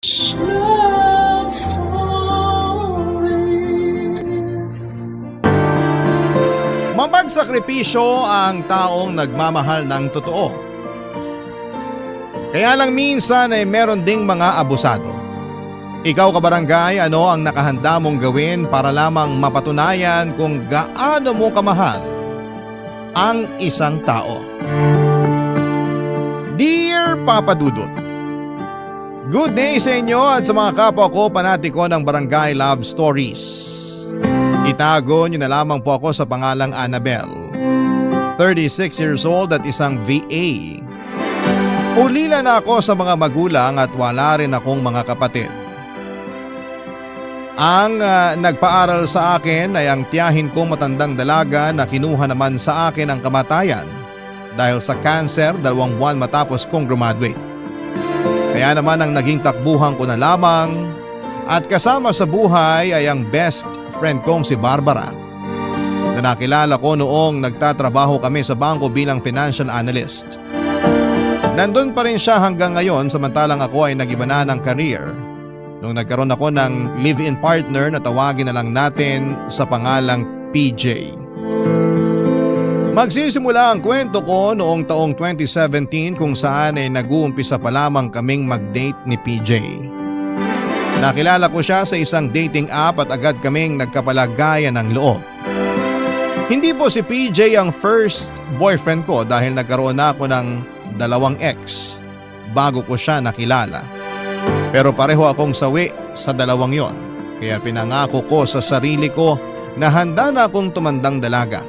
Love Stories. Mapagsakripisyo ang taong nagmamahal ng totoo. Kaya lang minsan ay meron ding mga abusado. Ikaw kabarangay, ano ang nakahanda mong gawin para lamang mapatunayan kung gaano mo kamahal ang isang tao? Dear Papa Dudut, good day sa inyo at sa mga kapwa ko panatiko ng Barangay Love Stories. Itago niyo na lamang po ako sa pangalang Annabel, 36 years old at isang VA. Ulila na ako sa mga magulang at wala rin akong mga kapatid. Ang nagpaaral sa akin ay ang tiyahin kong matandang dalaga na kinuha naman sa akin ang kamatayan dahil sa cancer 2 buwan matapos kong graduate. Kaya naman ang naging takbuhan ko na lamang at kasama sa buhay ay ang best friend kong si Barbara na nakilala ko noong nagtatrabaho kami sa bangko bilang financial analyst. Nandun pa rin siya hanggang ngayon samantalang ako ay nag-iba na ng career nung nagkaroon ako ng live-in partner na tawagin na lang natin sa pangalang PJ. Magsisimula ang kwento ko noong taong 2017 kung saan ay nag-uumpisa pa lamang kaming mag-date ni PJ. Nakilala ko siya sa isang dating app at agad kaming nagkapalagayan ng loob. Hindi po si PJ ang first boyfriend ko dahil nagkaroon na ako ng 2 ex bago ko siya nakilala. Pero pareho akong sawi sa 2 yon, kaya pinangako ko sa sarili ko na handa na akong tumandang dalaga.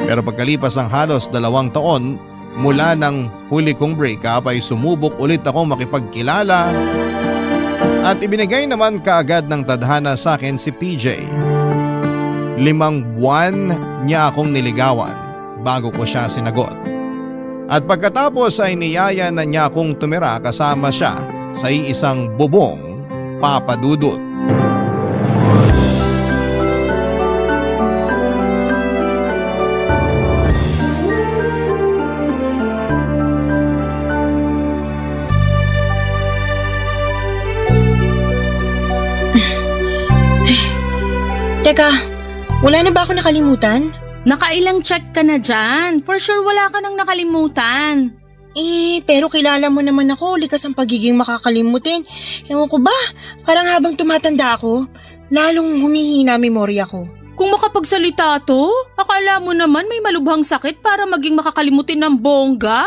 Pero pagkalipas ng halos 2 taon mula ng huli kong breakup ay sumubok ulit akong makipagkilala at ibinigay naman kaagad ng tadhana sa akin si PJ. 5 buwan niya akong niligawan bago ko siya sinagot. At pagkatapos ay niyaya na niya akong tumira kasama siya sa iisang bubong, Papa Dudut. Teka, wala na ba ako nakalimutan? Nakailang check ka na dyan. For sure wala ka nang nakalimutan. Pero kilala mo naman ako, likas ang pagiging makakalimutin. Ewan ko ba, parang habang tumatanda ako, lalong humihina memorya ko. Kung makapagsalita to, akala mo naman may malubhang sakit para maging makakalimutin ng bongga?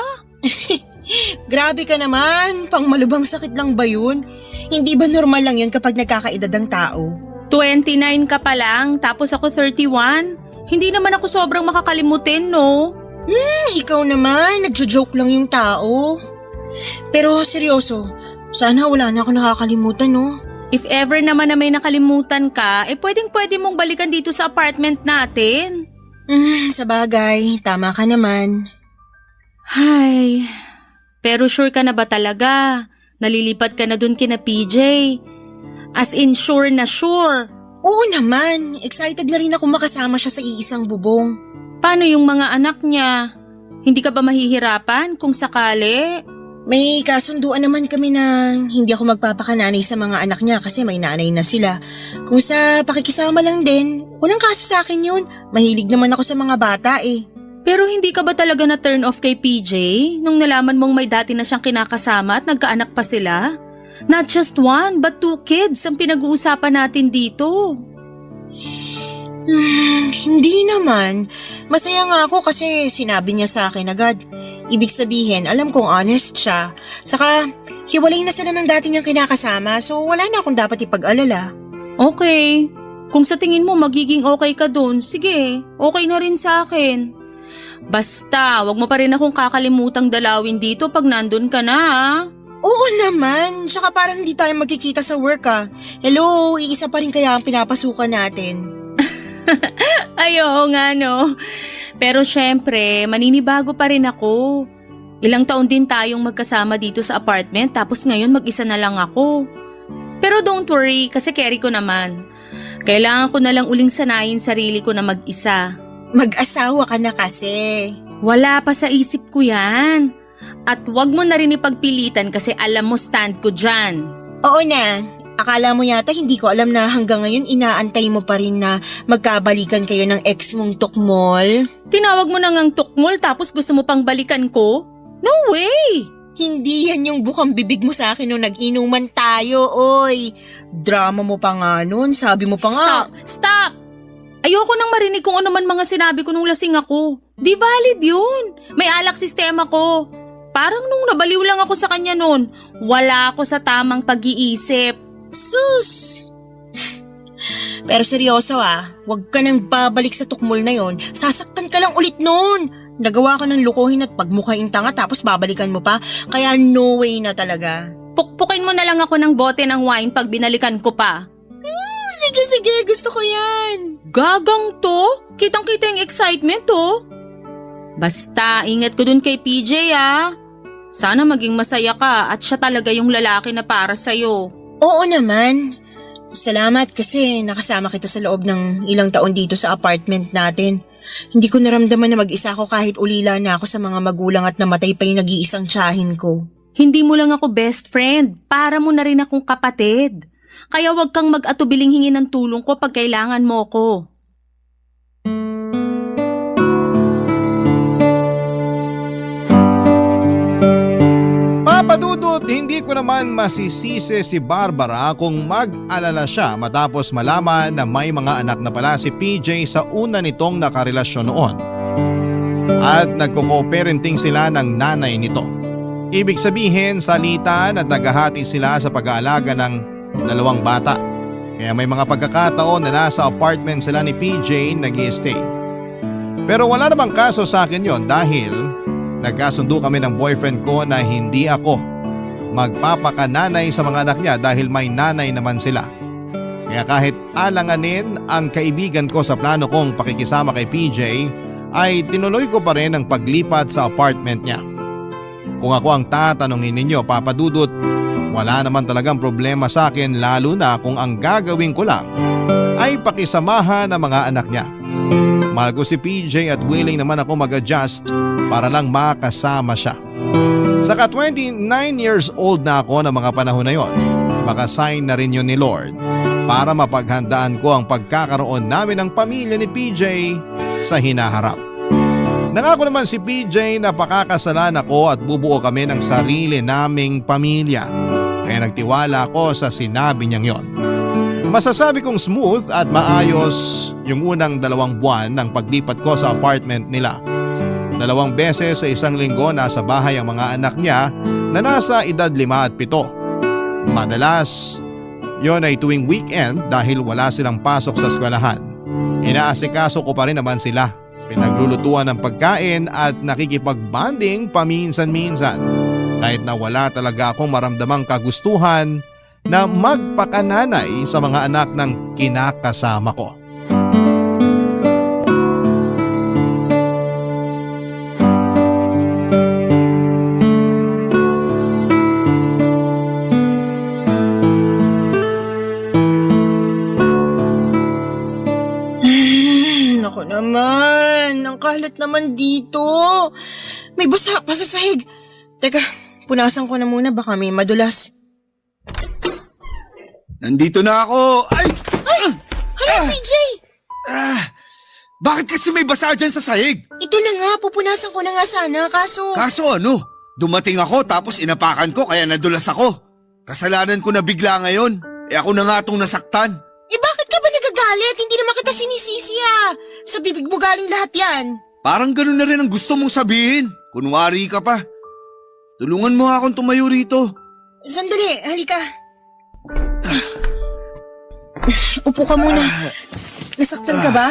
Grabe ka naman, pang malubhang sakit lang ba yun? Hindi ba normal lang yun kapag nagkakaedad ang tao? 29 ka pa lang, tapos ako 31. Hindi naman ako sobrang makakalimutin, no? Ikaw naman, nagjo-joke lang yung tao. Pero seryoso, sana wala na ako nakakalimutan, no? If ever naman na may nakalimutan ka, pwedeng-pwede mong balikan dito sa apartment natin. Sa bagay, tama ka naman. Ay, pero sure ka na ba talaga? Nalilipat ka na dun kina PJ? As in sure na sure. Oo naman, excited na rin ako makasama siya sa iisang bubong. Paano yung mga anak niya? Hindi ka ba mahihirapan kung sakali? May kasunduan naman kami na hindi ako magpapakananay sa mga anak niya kasi may nanay na sila. Kung sa pakikisama lang din, walang kaso sa akin yun. Mahilig naman ako sa mga bata eh. Pero hindi ka ba talaga na turn off kay PJ nung nalaman mong may dati na siyang kinakasama at nagkaanak pa sila? Not just 1 but 2 kids ang pinag-uusapan natin dito. Hindi naman. Masaya nga ako kasi sinabi niya sa akin agad. Ibig sabihin, alam kong honest siya. Saka, hiwalay na sila ng dati niyang kinakasama so wala na akong dapat ipag-alala. Okay. Kung sa tingin mo magiging okay ka dun, sige, okay na rin sa akin. Basta, wag mo pa rin akong kakalimutang dalawin dito pag nandun ka na, ha? Oo naman. Tsaka parang hindi tayo magkikita sa work ah. Hello, iisa pa rin kaya ang pinapasukan natin. Ay, oo nga no. Pero syempre, maninibago pa rin ako. Ilang taon din tayong magkasama dito sa apartment tapos ngayon mag-isa na lang ako. Pero don't worry kasi carry ko naman. Kailangan ko na lang uling sanayin sarili ko na mag-isa. Mag-asawa ka na kasi. Wala pa sa isip ko yan. At wag mo na rin ipagpilitan kasi alam mo stand ko dyan. Oo na. Akala mo yata hindi ko alam na hanggang ngayon inaantay mo pa rin na magkabalikan kayo ng ex mong tukmol? Tinawag mo na ngang tukmol tapos gusto mo pang balikan ko? No way! Hindi yan yung bukang bibig mo sa akin nung nag-inuman tayo, oy. Drama mo pa nga nun, sabi mo pa nga. Stop! Ayoko nang marinig kung ano man mga sinabi ko nung lasing ako. Di valid yun. May alak sistema ko. Parang nung nabaliw lang ako sa kanya nun, wala ako sa tamang pag-iisip. Sus! Pero seryoso wag ka nang babalik sa tukmol na yon. Sasaktan ka lang ulit nun. Nagawa ka ng lukuhin at pagmukhaing tanga tapos babalikan mo pa. Kaya no way na talaga. Pukpukin mo na lang ako ng bote ng wine pag binalikan ko pa. Sige, gusto ko yan. Gagang to? Kitang-kita yung excitement Basta, ingat ko dun kay PJ Sana maging masaya ka at siya talaga yung lalaki na para sa'yo. Oo naman. Salamat kasi nakasama kita sa loob ng ilang taon dito sa apartment natin. Hindi ko naramdaman na mag-isa ako kahit ulila na ako sa mga magulang at namatay pa yung nag-iisang tiyahin ko. Hindi mo lang ako best friend, para mo na rin akong kapatid. Kaya wag kang mag-atubiling hingi ng tulong ko pag kailangan mo ko. Papadudot, hindi ko naman masisisi si Barbara kung mag-alala siya matapos malaman na may mga anak na pala si PJ sa una nitong nakarelasyon noon. At nagko-co-parenting sila ng nanay nito. Ibig sabihin, salitan at naghahati sila sa pag-aalaga ng 2 bata. Kaya may mga pagkakataon na nasa apartment sila ni PJ nag-i-stay. Pero wala namang kaso sa akin yon dahil nagkasundo kami ng boyfriend ko na hindi ako magpapakananay sa mga anak niya dahil may nanay naman sila. Kaya kahit alanganin ang kaibigan ko sa plano kong pakikisama kay PJ, ay tinuloy ko pa rin ang paglipat sa apartment niya. Kung ako ang tatanungin ninyo, Papadudot, wala naman talagang problema sa akin lalo na kung ang gagawin ko lang ay pakisamahan ang mga anak niya. Mahal ko si PJ at willing naman ako mag-adjust para lang makasama siya. Saka 29 years old na ako ng mga panahon na yon. Baka sign na rin yun ni Lord para mapaghandaan ko ang pagkakaroon namin ng pamilya ni PJ sa hinaharap. Nangako naman si PJ na pakakasalan ako at bubuo kami ng sarili naming pamilya. Kaya nagtiwala ako sa sinabi niyang yon. Masasabi kong smooth at maayos yung unang 2 buwan ng paglipat ko sa apartment nila. 2 beses sa isang linggo nasa bahay ang mga anak niya na nasa edad 5 at 7. Madalas, yon ay tuwing weekend dahil wala silang pasok sa eskwelahan. Inaasikaso ko pa rin naman sila. Pinaglulutuan ng pagkain at nakikipag-bonding paminsan-minsan. Kahit na wala talaga akong maramdamang kagustuhan na magpakananay sa mga anak ng kinakasama ko. Naku naman, ang kalat naman dito. May basa pa sa sahig. Teka, punasan ko na muna baka may madulas. Nandito na ako! Ay! Hala, PJ! Bakit kasi may basa dyan sa sahig? Ito na nga, pupunasan ko na nga sana, kaso… Kaso ano? Dumating ako tapos inapakan ko kaya nadulas ako. Kasalanan ko na bigla ngayon. Ako na nga itong nasaktan. Bakit ka ba nagagalit? Hindi naman kita sinisisi Sa bibig mo galing lahat yan. Parang ganun na rin ang gusto mong sabihin. Kunwari ka pa. Tulungan mo akong tumayo rito. Sandali, halika. Upo ka muna. Nasaktan ka ba?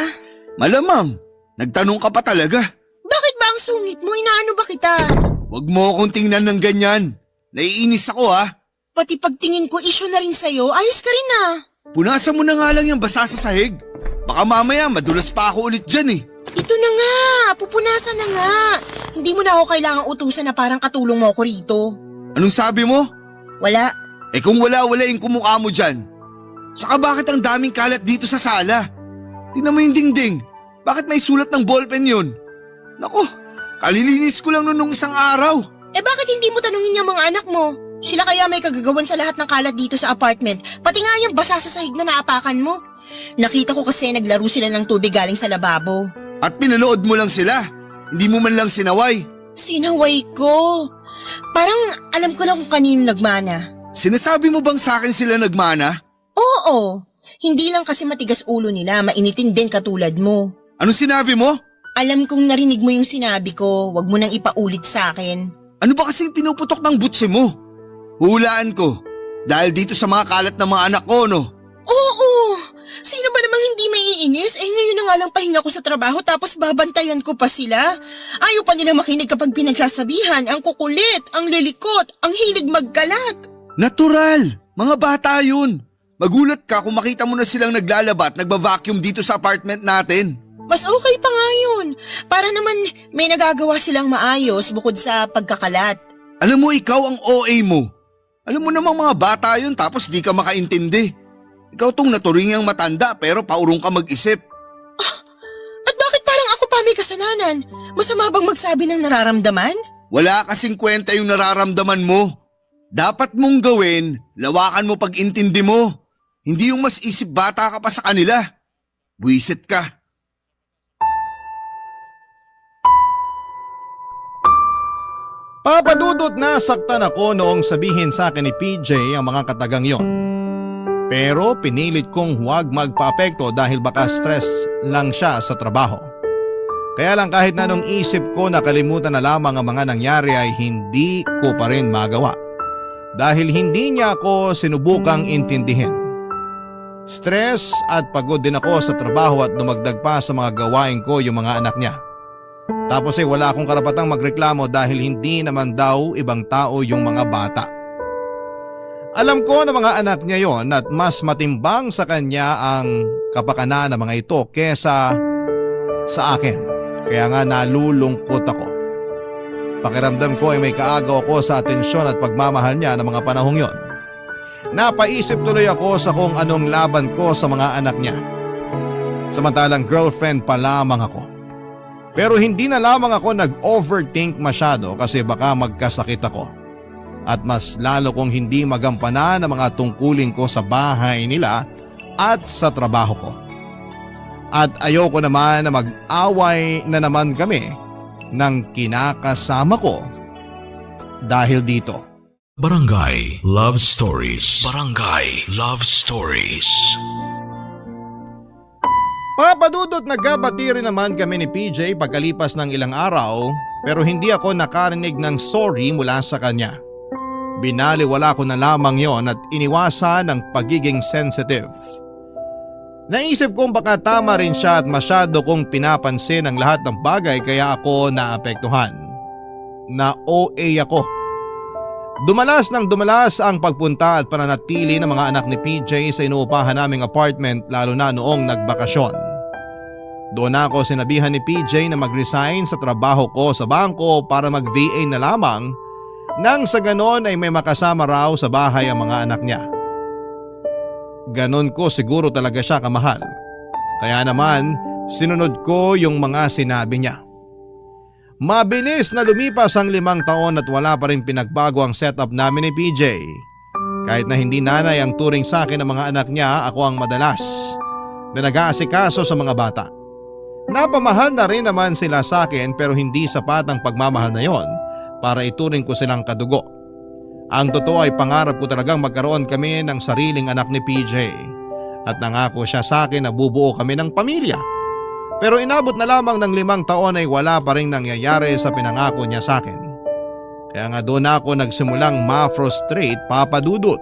Malamang. Nagtanong ka pa talaga. Bakit ba ang sungit mo? Inaano ba kita? Huwag mo akong tingnan ng ganyan. Naiinis ako Pati pagtingin ko issue na rin sa'yo, ayos ka rin Punasan mo na nga lang yung basa sa sahig. Baka mamaya madulas pa ako ulit dyan Ito na nga, pupunasan na nga. Hindi mo na ako kailangang utusan na parang katulong mo ako rito. Anong sabi mo? Wala. Kung wala-walain kumukha mo dyan. Saka bakit ang daming kalat dito sa sala? Tingnan mo yung dingding. Bakit may sulat ng ballpen yun? Naku, kalilinis ko lang nung isang araw. Bakit hindi mo tanungin yung mga anak mo? Sila kaya may kagagawan sa lahat ng kalat dito sa apartment, pati nga yung basa sa sahig na naapakan mo. Nakita ko kasi naglaro sila ng tubig galing sa lababo. At pinanood mo lang sila. Hindi mo man lang sinaway. Sinaway ko. Parang alam ko na kung kanino nagmana. Sinasabi mo bang sa akin sila nagmana? Oo, hindi lang kasi matigas ulo nila, mainitin din katulad mo. Anong sinabi mo? Alam kong narinig mo yung sinabi ko, wag mo nang ipaulit sa akin. Ano ba kasing pinuputok ng butsi mo? Hulaan ko. Dahil dito sa mga kalat ng mga anak ko, no? Oo, sino ba namang hindi maiinis? Ngayon na nga lang pahinga ko sa trabaho tapos babantayan ko pa sila. Ayaw pa nila makinig kapag pinagsasabihan, ang kukulit, ang lilikot, ang hilig magkalat. Natural! Mga bata yun. Magulat ka kung makita mo na silang naglalaba at nagba-vacuum dito sa apartment natin. Mas okay pa nga yun. Para naman may nagagawa silang maayos bukod sa pagkakalat. Alam mo, ikaw ang OA mo. Alam mo namang mga bata yun tapos di ka makaintindi. Ikaw tong naturingang matanda pero paurong ka mag-isip. At bakit parang ako pa may kasalanan? Masama bang magsabi ng nararamdaman? Wala kasing kwenta yung nararamdaman mo. Dapat mong gawin, lawakan mo pag-intindi mo. Hindi yung mas isip bata ka pa sa kanila. Buwisit ka. Papadudot na saktan ako noong sabihin sa akin ni PJ ang mga katagang yon. Pero pinilit kong huwag magpaapekto dahil baka stress lang siya sa trabaho. Kaya lang kahit na nung isip ko nakalimutan na lamang ang mga nangyari ay hindi ko pa rin magawa. Dahil hindi niya ako sinubukang intindihin. Stress at pagod din ako sa trabaho at dumagdag pa sa mga gawain ko yung mga anak niya. Tapos ay wala akong karapatang magreklamo dahil hindi naman daw ibang tao yung mga bata. Alam ko na mga anak niya yon at mas matimbang sa kanya ang kapakanan ng mga ito kesa sa akin. Kaya nga nalulungkot ako. Pakiramdam ko ay may kaagaw ako sa atensyon at pagmamahal niya ng mga panahong yon. Napaisip tuloy ako sa kung anong laban ko sa mga anak niya. Samantalang girlfriend pa lamang ako. Pero hindi na lamang ako nag-overthink masyado kasi baka magkasakit ako. At mas lalo kong hindi magampanan ang mga tungkulin ko sa bahay nila at sa trabaho ko. At ayoko naman na mag-away na naman kami ng kinakasama ko dahil dito. Barangay Love Stories. Barangay Love Stories. Papadudot nagkabati rin naman kami ni PJ pagkalipas ng ilang araw pero hindi ako nakarinig ng sorry mula sa kanya. Binaliwala ko na lamang yon at iniwasan ang pagiging sensitive. Naisip kong baka tama rin siya at masyado kong pinapansin ang lahat ng bagay kaya ako naapektuhan. Na OA ako. Dumalas ng dumalas ang pagpunta at pananatili ng mga anak ni PJ sa inuupahan naming apartment lalo na noong nagbakasyon. Doon ako sinabihan ni PJ na mag-resign sa trabaho ko sa bangko para mag-VA na lamang nang sa ganon ay may makasama raw sa bahay ang mga anak niya. Ganon ko siguro talaga siya kamahal. Kaya naman sinunod ko yung mga sinabi niya. Mabilis na lumipas ang 5 taon at wala pa rin pinagbago ang setup namin ni PJ. Kahit na hindi nanay ang turing sa akin ng mga anak niya, ako ang madalas na nag-aasikaso sa mga bata. Napamahal na rin naman sila sa akin pero hindi sapat ang pagmamahal na yon para ituring ko silang kadugo. Ang totoo ay pangarap ko talagang magkaroon kami ng sariling anak ni PJ at nangako siya sa akin na bubuo kami ng pamilya. Pero inabot na lamang ng 5 taon ay wala pa rin nangyayari sa pinangako niya sa akin. Kaya nga doon ako nagsimulang ma-frustrate, papadudot.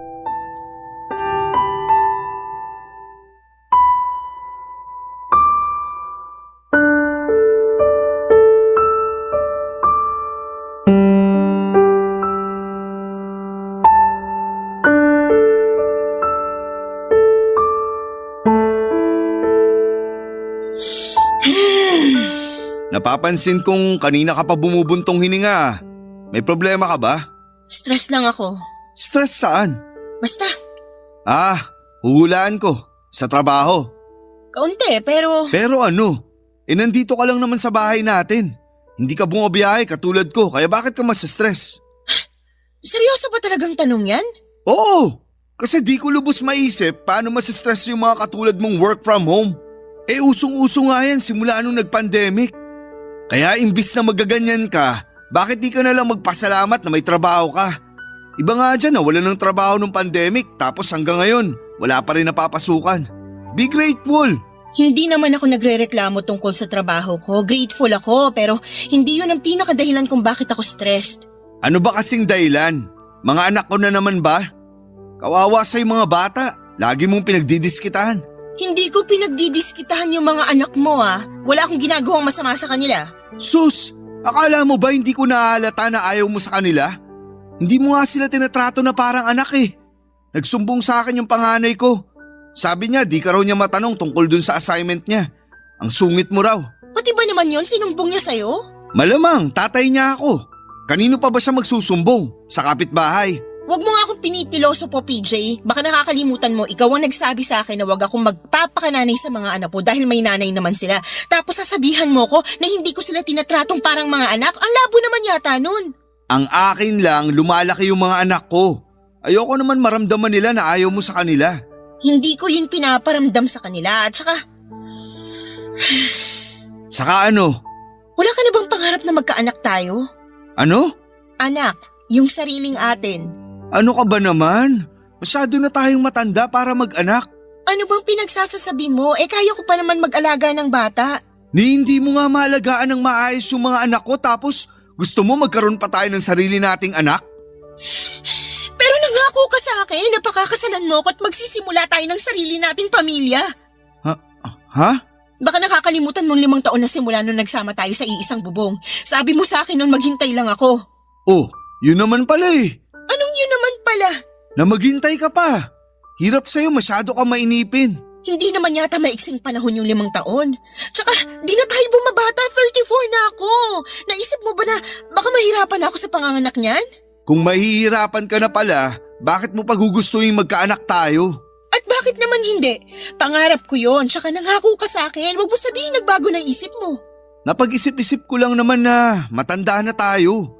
Napapansin kong kanina ka pa bumubuntong hininga. May problema ka ba? Stress lang ako. Stress saan? Basta, Huhulaan ko. Sa trabaho. kaunti pero… Pero ano? Nandito ka lang naman sa bahay natin. Hindi ka bumabiyahe katulad ko kaya bakit ka mas stress? Seryoso ba talagang tanong yan? Oo, kasi di ko lubos maisip paano masistress yung mga katulad mong work from home. Usong-uso nga yan simula nung nag-pandemic. Kaya imbis na magaganyan ka, bakit di ka na lang magpasalamat na may trabaho ka? Iba nga dyan na wala ng trabaho nung pandemic tapos hanggang ngayon wala pa rin napapasukan. Be grateful! Hindi naman ako nagrereklamo tungkol sa trabaho ko. Grateful ako, pero hindi yun ang pinakadahilan kung bakit ako stressed. Ano ba kasing dahilan? Mga anak ko na naman ba? Kawawa sa'yo mga bata, lagi mong pinagdidiskitahan. Hindi ko pinagdidiskitahan yung mga anak mo Wala akong ginagawang masama sa kanila. Sus, akala mo ba hindi ko nahalata na ayaw mo sa kanila? Hindi mo nga sila tinatrato na parang anak eh. Nagsumbong sa akin yung panganay ko. Sabi niya di ka raw niya matanong tungkol dun sa assignment niya. Ang sungit mo raw. Pati ba naman yun sinumbong niya sa'yo? Malamang, tatay niya ako. Kanino pa ba siya magsusumbong? Sa kapitbahay. Huwag mo nga akong pinipiloso po, PJ. Baka nakakalimutan mo, ikaw ang nagsabi sa akin na huwag akong magpapakananay sa mga anak po dahil may nanay naman sila. Tapos sasabihan mo ko na hindi ko sila tinatratong parang mga anak. Ang labo naman yata nun. Ang akin lang, lumalaki yung mga anak ko. Ayoko naman maramdaman nila na ayaw mo sa kanila. Hindi ko yun pinaparamdam sa kanila. At saka, Saka ano? wala ka na bang pangarap na magkaanak tayo? Ano? Anak, yung sariling atin. Ano ka ba naman? Masyado na tayong matanda para mag-anak. Ano bang pinagsasasabi mo? Kaya ko pa naman mag-alaga ng bata. Ni hindi mo nga maalagaan ng maayos yung mga anak ko tapos gusto mo magkaroon pa tayo ng sarili nating anak? Pero nangako ka sa akin na pakakasalan mo ko at magsisimula tayo ng sarili nating pamilya. Ha? Baka nakakalimutan mong 5 taon na simula nung nagsama tayo sa iisang bubong. Sabi mo sa akin nung maghintay lang ako. Oh, yun naman pala eh. Anong yun naman pala? Na maghintay ka pa. Hirap sa'yo, masyado ka mainipin. Hindi naman yata maiksing panahon yung 5 taon. Tsaka di na tayo bumabata, 34 na ako. Naisip mo ba na baka mahirapan ako sa panganganak niyan? Kung mahihirapan ka na pala, bakit mo pagugustuhin magkaanak tayo? At bakit naman hindi? Pangarap ko yon, tsaka nangako ka sa akin. Huwag mo sabihin nagbago ng isip mo. Napag-isip-isip ko lang naman na matanda na tayo.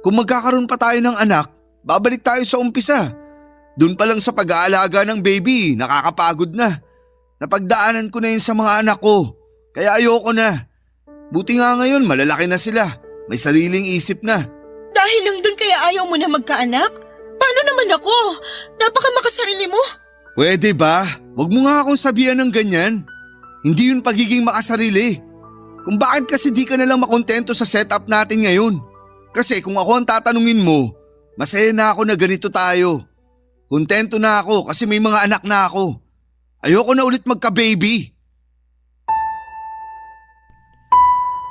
Kung magkakaroon pa tayo ng anak, babalik tayo sa umpisa. Doon pa lang sa pag-aalaga ng baby, nakakapagod na. Napagdaanan ko na yun sa mga anak ko, kaya ayoko na. Buti nga ngayon malalaki na sila, may sariling isip na. Dahil lang doon kaya ayaw mo na magkaanak? Paano naman ako? Napaka makasarili mo. Pwede ba? Huwag mo nga akong sabihan ng ganyan. Hindi yun pagiging makasarili. Kung bakit kasi di ka nalang makontento sa setup natin ngayon. Kasi kung ako ang tatanungin mo, masaya na ako na ganito tayo. Kontento na ako kasi may mga anak na ako. Ayoko na ulit magka-baby.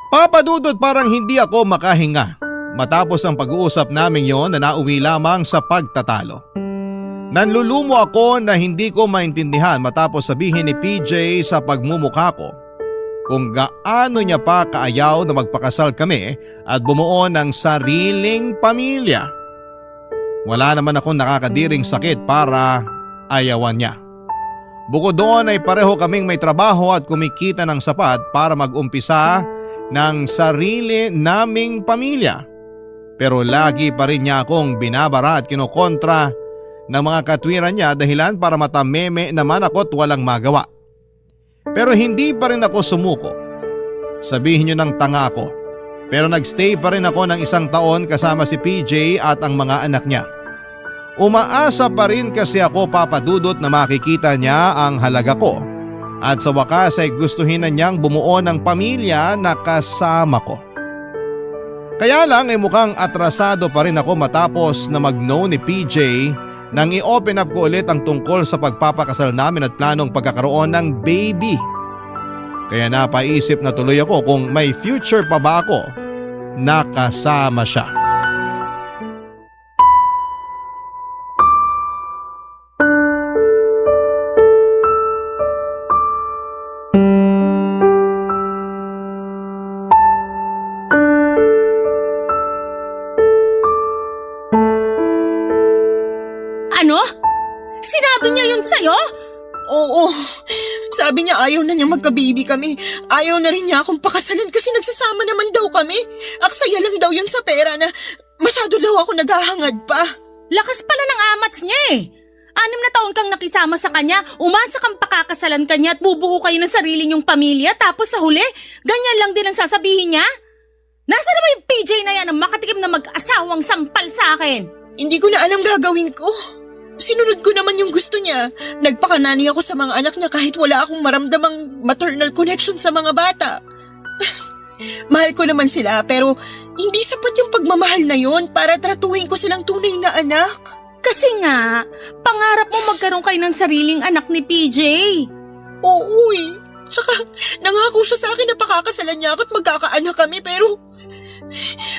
Papadudod parang hindi ako makahinga matapos ang pag-uusap namin yon na nauwi lamang sa pagtatalo. Nanlulumo ako na hindi ko maintindihan matapos sabihin ni PJ sa pagmumukha ko kung gaano niya pa kaayaw na magpakasal kami at bumuo ng sariling pamilya. Wala naman akong nakakadiring sakit para ayawan niya. Bukod doon ay pareho kaming may trabaho at kumikita ng sapat para mag-umpisa ng sarili naming pamilya. Pero lagi pa rin niya akong binabara at kinokontra ng mga katwiran niya dahilan para matameme naman ako at walang magawa. Pero hindi pa rin ako sumuko. Sabihin niyo ng tanga ako. Pero nagstay pa rin ako ng 1 taon kasama si PJ at ang mga anak niya. Umaasa pa rin kasi ako, papadudot, na makikita niya ang halaga ko. At sa wakas ay gustuhin na niyang bumuo ng pamilya na kasama ko. Kaya lang ay mukhang atrasado pa rin ako matapos na mag-no ni PJ nang i-open up ko ulit ang tungkol sa pagpapakasal namin at planong pagkakaroon ng baby. Kaya napaisip na tuloy ako kung may future pa ba ako na kasama siya. Ano? Sinabi niya yun sa'yo? Oo. Sabi niya ayaw na niya magka-baby kami. Ayaw na rin niya akong pakasalan kasi nagsasama naman daw kami. Aksaya lang daw yun sa pera na Masyado daw ako naghahangad pa. Lakas pala ng amats niya eh. 6 na taon kang nakisama sa kanya, umasa kang pakakasalan kanya at bubuo kayo ng sarili niyong pamilya tapos sa huli, ganyan lang din ang sasabihin niya? Nasaan na ba yung PJ na yan ang makatikim na mag-asawang sampal sa akin? Hindi ko na alam gagawin ko. Sinunod ko naman yung gusto niya. Nagpakanani ako sa mga anak niya kahit wala akong maramdamang maternal connection sa mga bata. Mahal ko naman sila pero hindi sapat yung pagmamahal na yon para tratuhin ko silang tunay na anak. Kasi nga, pangarap mo magkaroon kayo ng sariling anak ni PJ. Oo eh. Tsaka nangako siya sa akin na pakakasalan niya ako at magkakaanak kami pero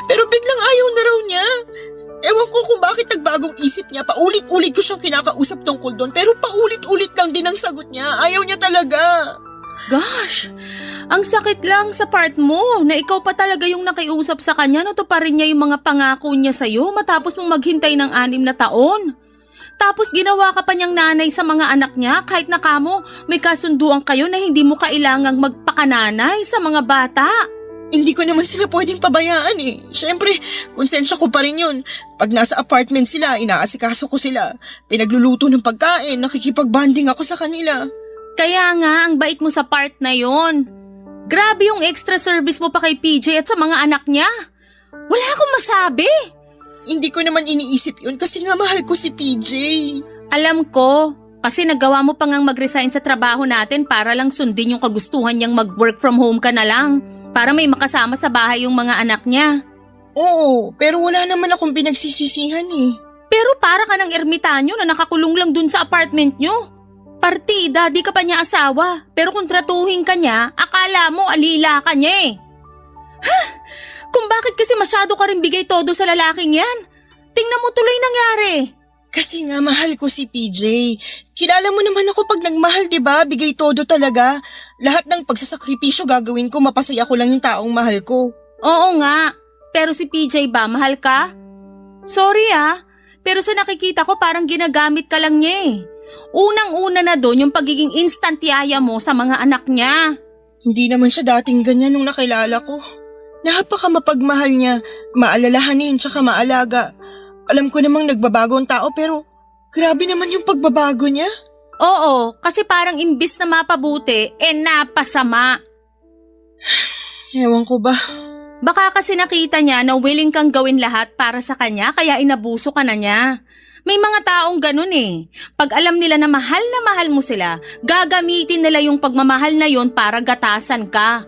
biglang ayaw na raw niya. Ewan ko kung bakit nagbagong isip niya. Paulit-ulit ko siyang kinakausap tungkol doon pero paulit-ulit lang din ang sagot niya. Ayaw niya talaga. Gosh, ang sakit lang sa part mo na ikaw pa talaga yung nakiusap sa kanya na tuparin niya yung mga pangako niya sa'yo matapos mong maghintay ng 6 na taon. Tapos ginawa ka pa niyang nanay sa mga anak niya kahit na kamo may kasunduan kayo na hindi mo kailangang magpakananay sa mga bata. Hindi ko naman sila pwedeng pabayaan eh. Siyempre, konsensya ko pa rin yun. Pag nasa apartment sila, inaasikaso ko sila. Pinagluluto ng pagkain, nakikipag-bonding ako sa kanila. Kaya nga, ang bait mo sa part na yon. Grabe yung extra service mo pa kay PJ at sa mga anak niya. Wala akong masabi. Hindi ko naman iniisip yun kasi nga mahal ko si PJ. Alam ko, kasi nagawa mo pa ngang mag-resign sa trabaho natin para lang sundin yung kagustuhan niyang mag-work from home ka na lang. Para may makasama sa bahay yung mga anak niya. Oo, pero wala naman akong pinagsisisihan eh. Pero para ka ng ermitanyo na nakakulong lang dun sa apartment niyo. Partida, di ka pa niya asawa. Pero kung tratuhin ka niya, akala mo alila ka niya eh. Kung bakit kasi masyado ka rin bigay todo sa lalaking yan? Tingnan mo tuloy nangyari. Kasi nga mahal ko si PJ. Kilala mo naman ako pag nagmahal, di ba? Bigay todo talaga. Lahat ng pagsasakripisyo gagawin ko, mapasaya ko lang yung taong mahal ko. Oo nga, pero si PJ ba, mahal ka? Sorry pero sa nakikita ko parang ginagamit ka lang niya eh. Unang-una na doon yung pagiging instant yaya mo sa mga anak niya. Hindi naman siya dating ganyan nung nakilala ko. Napaka mapagmahal niya, maalalahanin tsaka maalaga. Alam ko namang nagbabago ang tao pero grabe naman yung pagbabago niya. Oo, kasi parang imbis na mapabuti, napasama. Ewan ko ba? Baka kasi nakita niya na willing kang gawin lahat para sa kanya kaya inabuso ka na niya. May mga taong ganun eh. Pag alam nila na mahal mo sila, gagamitin nila yung pagmamahal na yon para gatasan ka.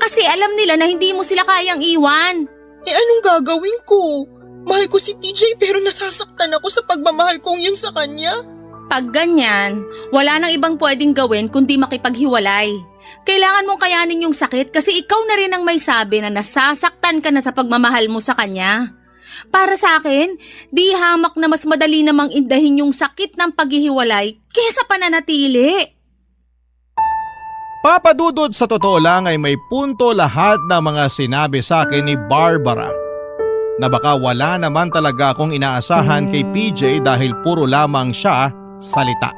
Kasi alam nila na hindi mo sila kayang iwan. Anong gagawin ko? Mahal ko si PJ pero nasasaktan ako sa pagmamahal kong yun sa kanya. Pag ganyan, wala nang ibang pwedeng gawin kundi makipaghiwalay. Kailangan mong kayanin yung sakit kasi ikaw na rin ang may sabi na nasasaktan ka na sa pagmamahal mo sa kanya. Para sa akin, di hamak na mas madali namang indahin yung sakit ng paghihiwalay kesa pananatili. Papadudod sa totoo lang ay may punto lahat ng mga sinabi sa akin ni Barbara. Na baka wala naman talaga akong inaasahan kay PJ dahil puro lamang siya salita.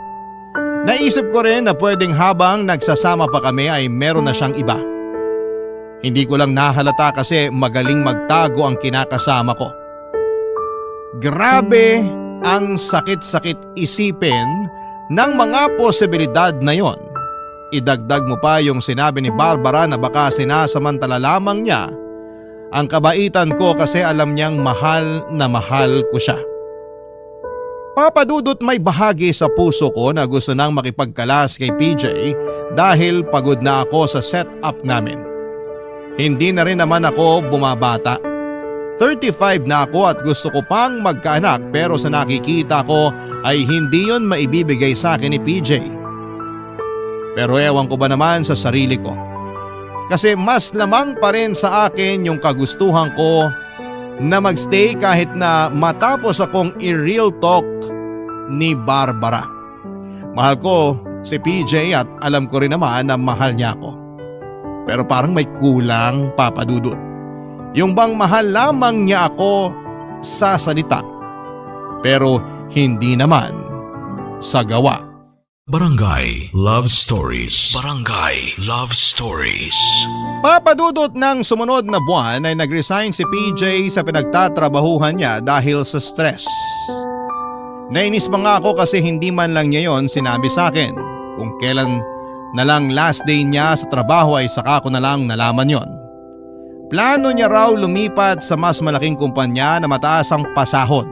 Naisip ko rin na pwedeng habang nagsasama pa kami ay meron na siyang iba. Hindi ko lang nahalata kasi magaling magtago ang kinakasama ko. Grabe ang sakit-sakit isipin ng mga posibilidad na yon. Idagdag mo pa yung sinabi ni Barbara na baka sinasamantala lamang niya ang kabaitan ko kasi alam niyang mahal na mahal ko siya. Papadudot may bahagi sa puso ko na gusto nang makipagkalas kay PJ dahil pagod na ako sa setup namin. Hindi na rin naman ako bumabata. 35 na ako at gusto ko pang magkaanak pero sa nakikita ko ay hindi yon maibibigay sa akin ni PJ. Pero ewan ko ba naman sa sarili ko. Kasi mas lamang pa rin sa akin yung kagustuhan ko na magstay kahit na matapos akong i-real talk ni Barbara. Mahal ko si PJ at alam ko rin naman na mahal niya ako. Pero parang may kulang, Papadudot. Yung bang mahal lamang niya ako sa salita pero hindi naman sa gawa. Barangay Love Stories. Barangay Love Stories. Papadudot ng sumunod na buwan ay nag-resign si PJ sa pinagtatrabahuhan niya dahil sa stress. Nainis pa nga ako kasi hindi man lang niya yon sinabi sa akin. Kung kailan na lang last day niya sa trabaho ay saka ko na lang nalaman yon. Plano niya raw lumipat sa mas malaking kumpanya na mataas ang pasahod.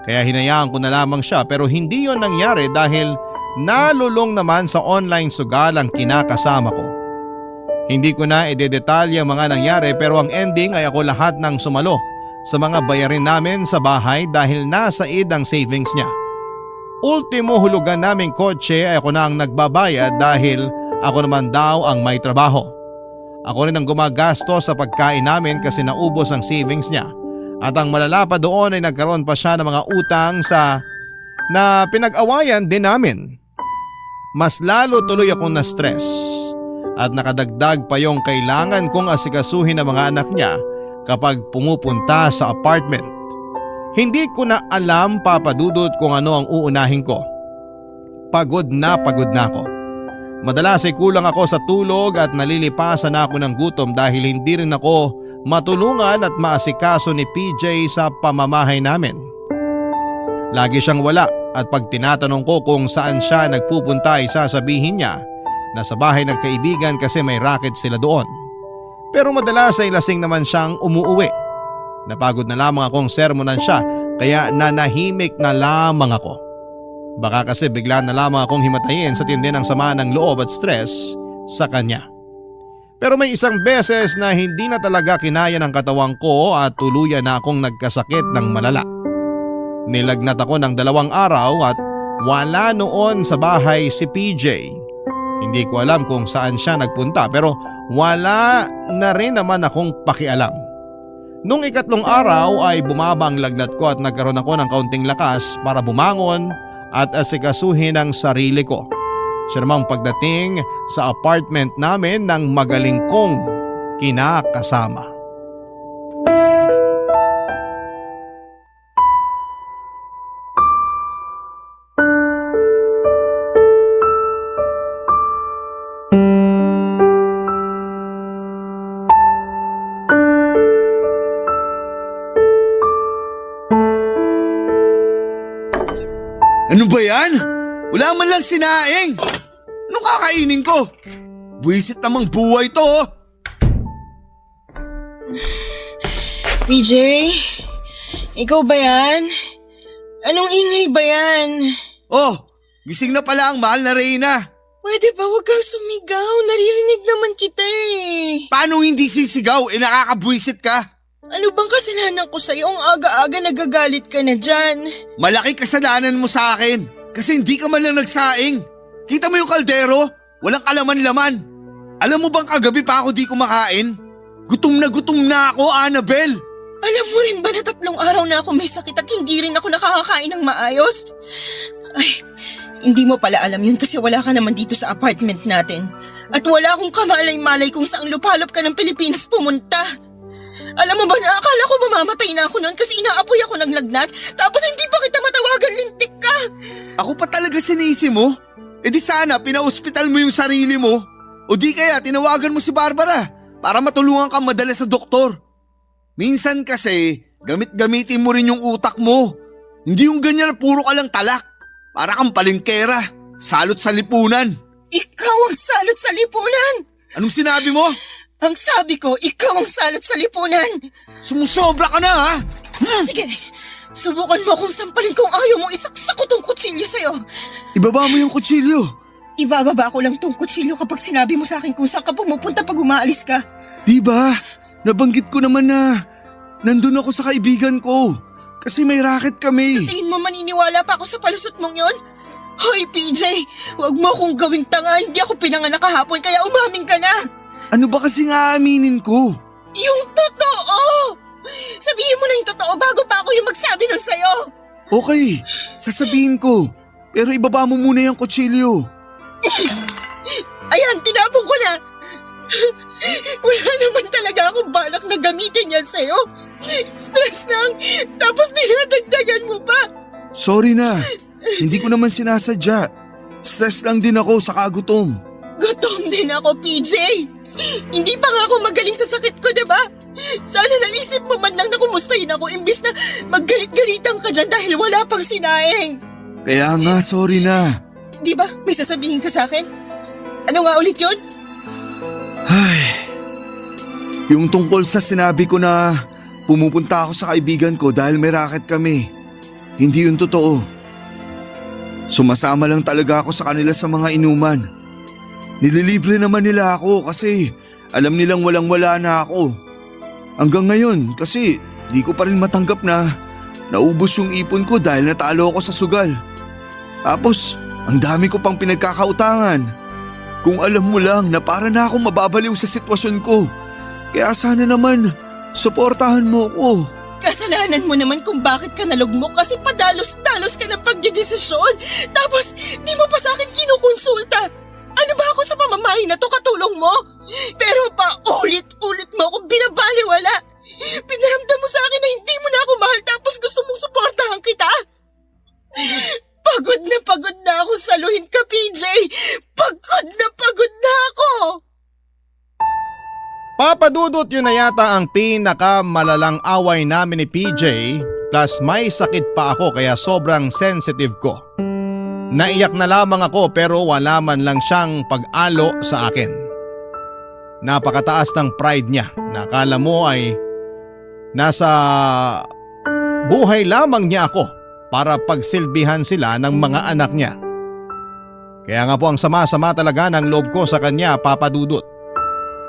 Kaya hinayaan ko na lamang siya pero hindi yon nangyari dahil nalulong naman sa online sugal ang kinakasama ko. Hindi ko na idedetalye ang mga nangyari pero ang ending ay ako lahat ng sumalo sa mga bayarin namin sa bahay dahil nasa id ang savings niya. Ultimo hulugan naming kotse ay ako na ang nagbabayad dahil ako naman daw ang may trabaho. Ako rin ang gumagasto sa pagkain namin kasi naubos ang savings niya. At ang malala pa doon ay nagkaroon pa siya ng mga utang na pinag-awayan din namin. Mas lalo tuloy akong na-stress at nakadagdag pa yung kailangan kong asikasuhin ng mga anak niya kapag pumupunta sa apartment. Hindi ko na alam, Papa Dudut, kung ano ang uunahin ko. Pagod na ako. Madalas ay kulang ako sa tulog at nalilipasan ako ng gutom dahil hindi rin ako matulungan at maasikaso ni PJ sa pamamahay namin. Lagi siyang wala at pag tinatanong ko kung saan siya nagpupunta ay sasabihin niya na sa bahay ng kaibigan kasi may racket sila doon. Pero madalas ay lasing naman siyang umuuwi. Napagod na lamang akong sermonan siya kaya nanahimik na lamang ako. Baka kasi bigla na lamang akong himatayin sa tindi ng sama ng loob at stress sa kanya. Pero may isang beses na hindi na talaga kinaya ng katawang ko at tuluyan na akong nagkasakit ng malala. Nilagnat ako ng 2 araw at wala noon sa bahay si PJ. Hindi ko alam kung saan siya nagpunta pero wala na rin naman akong pakialam. Nung 3 araw ay bumaba ang lagnat ko at nagkaroon ako ng kaunting lakas para bumangon at asikasuhin ang sarili ko. Siya namang pagdating sa apartment namin ng magaling kong kinakasama. Ano ba yan? Wala man lang sinaing. Anong kakainin ko? Buwisit namang buhay to. PJ, ikaw ba yan? Anong ingay ba yan? Oh, gising na pala ang mahal na Reyna. Pwede ba wag kang sumigaw? Naririnig naman kita eh. Paano hindi sisigaw? Nakakabwisit ka. Ano bang kasalanan ko sa'yo? Ang aga-aga nagagalit ka na dyan. Malaki kasalanan mo sa akin. Kasi hindi ka man lang nagsaing. Kita mo yung kaldero? Walang kalaman-laman. Alam mo bang kagabi pa ako di kumakain? Gutom na ako, Annabel. Alam mo rin ba na 3 araw na ako may sakit at hindi rin ako nakakakain ng maayos? Ay, hindi mo pala alam yun kasi wala ka naman dito sa apartment natin. At wala akong kamalay-malay kung saang lupalop ka ng Pilipinas pumunta. Alam mo ba na akala ko mamamatay na ako noon kasi inaapoy ako ng lagnat tapos hindi pa kita matawagan, lintik ka. Ako pa talaga sinisi mo? E di sana pina-hospital mo yung sarili mo. O di kaya tinawagan mo si Barbara para matulungan ka madala sa doktor. Minsan kasi gamit-gamitin mo rin yung utak mo. Hindi yung ganyan na puro ka lang talak. Para kang palengkera, salot sa lipunan. Ikaw ang salot sa lipunan! Anong sinabi mo? Ang sabi ko, ikaw ang salot sa lipunan! Sumusobra ka na ha? Sige, subukan mo kung sampalin kung ayaw mong isaksak ko tong kutsilyo sa'yo. Ibaba mo yung kutsilyo. Ibababa ko lang tong kutsilyo kapag sinabi mo sa akin kung saan ka pumupunta pag umaalis ka. Diba? Nabanggit ko naman na nandun ako sa kaibigan ko. Kasi may racket kami. Tingin mo maniniwala pa ako sa palusot mong yon? Hoy PJ, huwag mo akong gawing tanga. Hindi ako pinanganak kahapon kaya umamin ka na. Ano ba kasi nga aaminin ko? Yung totoo! Sabihin mo na yung totoo bago pa ako yung magsabi nun sa'yo. Okay, sasabihin ko. Pero ibaba mo muna yung kutsilyo. Ayan, tinapon ko na. Wala naman talaga akong balak na gamitin yan sa'yo. Stress lang, tapos dinadagdagan mo pa. Sorry na, hindi ko naman sinasadya. Stress lang din ako sa kagutom. Gutom din ako, PJ. Hindi pa nga ako magaling sa sakit ko, diba? Sana naisip mo man lang na kumustahin ako imbis na maggalit-galitan ka dyan dahil wala pang sinaing. Kaya nga, sorry na. Di ba? May sasabihin ka sa akin? Ano nga ulit yun? Ay, yung tungkol sa sinabi ko na pumupunta ako sa kaibigan ko dahil may racket kami. Hindi yun totoo. Sumasama lang talaga ako sa kanila sa mga inuman. Nililibre naman nila ako kasi alam nilang walang-wala na ako. Hanggang ngayon kasi di ko pa rin matanggap na naubos yung ipon ko dahil natalo ako sa sugal. Tapos ang dami ko pang pinagkakautangan. Kung alam mo lang na para na akong mababaliw sa sitwasyon ko. Kaya sana naman suportahan mo ko. Kasalanan mo naman kung bakit ka nalugmok kasi padalos-dalos ka ng pagdedesisyon. Tapos di mo pa sa akin kinukonsulta. Ano ba ako sa pamamahay na to katulong mo? Pero pa ulit-ulit mo akong binabaliwala. Pinaramdam mo sa akin na hindi mo na ako mahal tapos gusto mong suportahan kita. Pagod na ako saluhin ka, PJ. Pagod na ako. Papadudot yun na yata ang pinakamalalang away namin ni PJ plus may sakit pa ako kaya sobrang sensitive ko. Naiyak na lamang ako pero wala man lang siyang pag-alo sa akin. Napakataas ng pride niya. Nakala mo ay nasa buhay lamang niya ako para pagsilbihan sila ng mga anak niya. Kaya nga po ang sama-sama talaga ng loob ko sa kanya, Papadudot.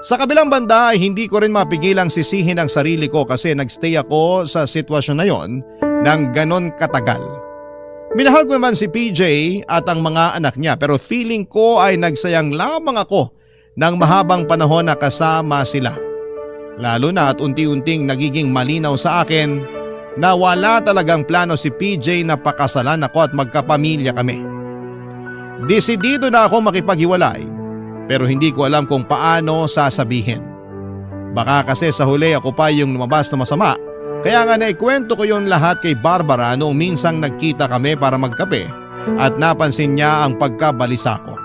Sa kabilang banda ay hindi ko rin mapigilang sisihin ang sarili ko kasi nagstay ako sa sitwasyon na yon ng ganon katagal. Minahal ko naman si PJ at ang mga anak niya pero feeling ko ay nagsayang lamang ako ng mahabang panahon na kasama sila. Lalo na at unti-unting nagiging malinaw sa akin na wala talagang plano si PJ na pakasalan ako at magkapamilya kami. Desidido na ako makipaghiwalay pero hindi ko alam kung paano sasabihin. Baka kasi sa huli ako pa yung lumabas na masama. Kaya nga naikwento ko yung lahat kay Barbara noong minsang nagkita kami para magkape at napansin niya ang pagkabalisa ko.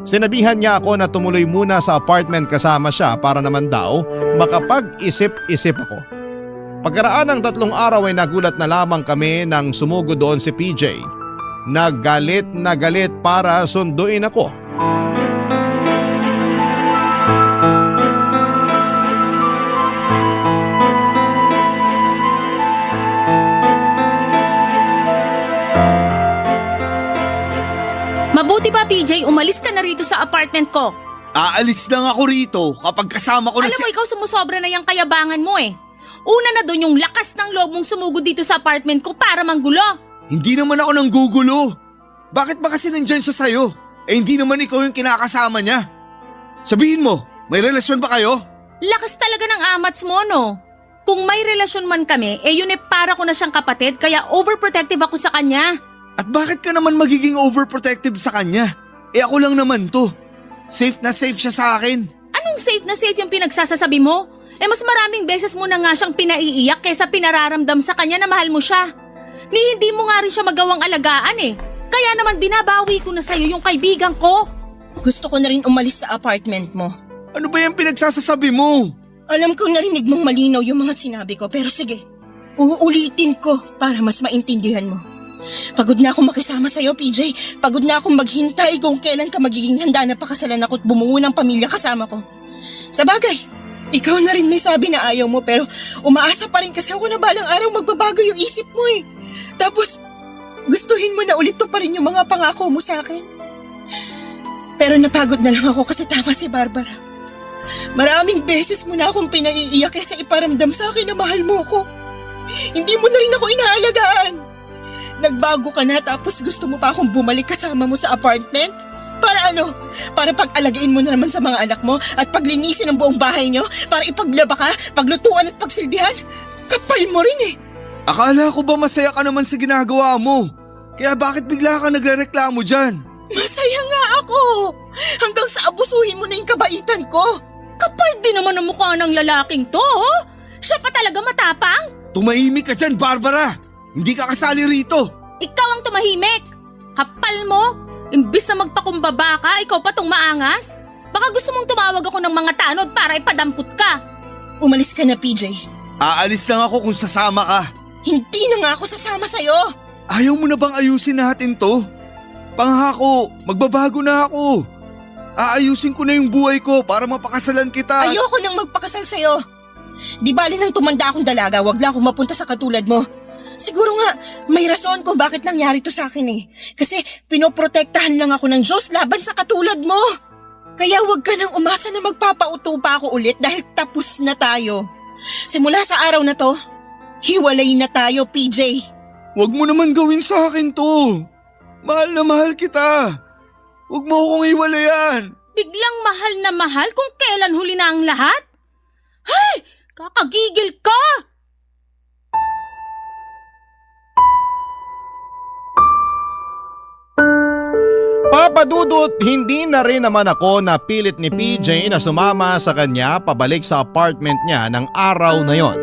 Sinabihan niya ako na tumuloy muna sa apartment kasama siya para naman daw makapag-isip-isip ako. Pagkaraan ng 3 araw ay nagulat na lamang kami nang sumugod doon si PJ. Nagalit na galit para sunduin ako. Mabuti pa PJ, umalis ka na rito sa apartment ko. Aalis lang ako rito kapag kasama ko na Alam mo ikaw sumusobra na yung kayabangan mo eh. Una na doon yung lakas ng loob mong sumugod dito sa apartment ko para manggulo. Hindi naman ako nanggugulo. Bakit ba kasi nandyan siya sa'yo? Eh hindi naman ikaw yung kinakasama niya. Sabihin mo, may relasyon ba kayo? Lakas talaga ng amats mo no. Kung may relasyon man kami, eh yun eh para ko na siyang kapatid kaya overprotective ako sa kanya. At bakit ka naman magiging overprotective sa kanya? Eh ako lang naman to. Safe na safe siya sa akin. Anong safe na safe yung pinagsasasabi mo? Eh mas maraming beses mo na nga siyang pinaiiyak kaysa pinararamdam sa kanya na mahal mo siya. Ni hindi mo nga rin siya magawang alagaan eh. Kaya naman binabawi ko na sa'yo yung kaibigan ko. Gusto ko na rin umalis sa apartment mo. Ano ba yung pinagsasasabi mo? Alam kong narinig mong malinaw yung mga sinabi ko pero sige, uulitin ko para mas maintindihan mo. Pagod na akong makisama sa'yo, PJ. Pagod na akong maghintay kung kailan ka magiging handa na pakasalan ako at bumuo ng pamilya kasama ko. Sa bagay, ikaw na rin may sabi na ayaw mo pero umaasa pa rin kasi ako na balang araw magbabago yung isip mo eh. Tapos, gustuhin mo na ulit to pa rin yung mga pangako mo sa akin. Pero napagod na lang ako kasi tama si Barbara. Maraming beses mo na akong pinaiiyak kaysa iparamdam sa akin na mahal mo ko. Hindi mo na rin ako inaalagaan. Nagbago ka na tapos gusto mo pa akong bumalik kasama mo sa apartment? Para ano? Para pag-alagain mo na naman sa mga anak mo at paglinisin ang buong bahay nyo? Para ipaglaba ka, paglutuan at pagsilbihan? Kapal mo rin eh. Akala ko ba masaya ka naman sa ginagawa mo? Kaya bakit bigla ka nagrereklamo dyan? Masaya nga ako. Hanggang sa abusuhin mo na yung kabaitan ko. Kapal din naman ang mukha ng lalaking to, oh. Siya pa talaga matapang. Tumahimik ka dyan, Barbara! Hindi ka kasali rito! Ikaw ang tumahimik. Kapal mo. Imbis na magpakumbaba ka, ikaw pa tong maangas? Baka gusto mong tumawag ako ng mga tanod para ipadampot ka. Umalis ka na, PJ. Aalis lang ako kung sasama ka. Hindi na nga ako sasama sa'yo. Ayaw mo na bang ayusin natin to? Pangako, magbabago na ako. Aayusin ko na yung buhay ko para mapakasalan kita. Ayoko nang magpakasal sa'yo. Di bali nang tumanda akong dalaga, wag lang akong mapunta sa katulad mo. Siguro nga, may rason kung bakit nangyari to sa akin eh. Kasi pinoprotektahan lang ako ng Diyos laban sa katulad mo. Kaya wag ka nang umasa na magpapauto pa ako ulit dahil tapos na tayo. Simula sa araw na to, hiwalay na tayo, PJ. Wag mo naman gawin sa akin to. Mahal na mahal kita. Wag mo akong iwalayan. Biglang mahal na mahal kung kailan huli na ang lahat? Ay! Kakagigil ka! Papa Dudut, hindi na rin naman ako napilit ni PJ na sumama sa kanya pabalik sa apartment niya ng araw na yon.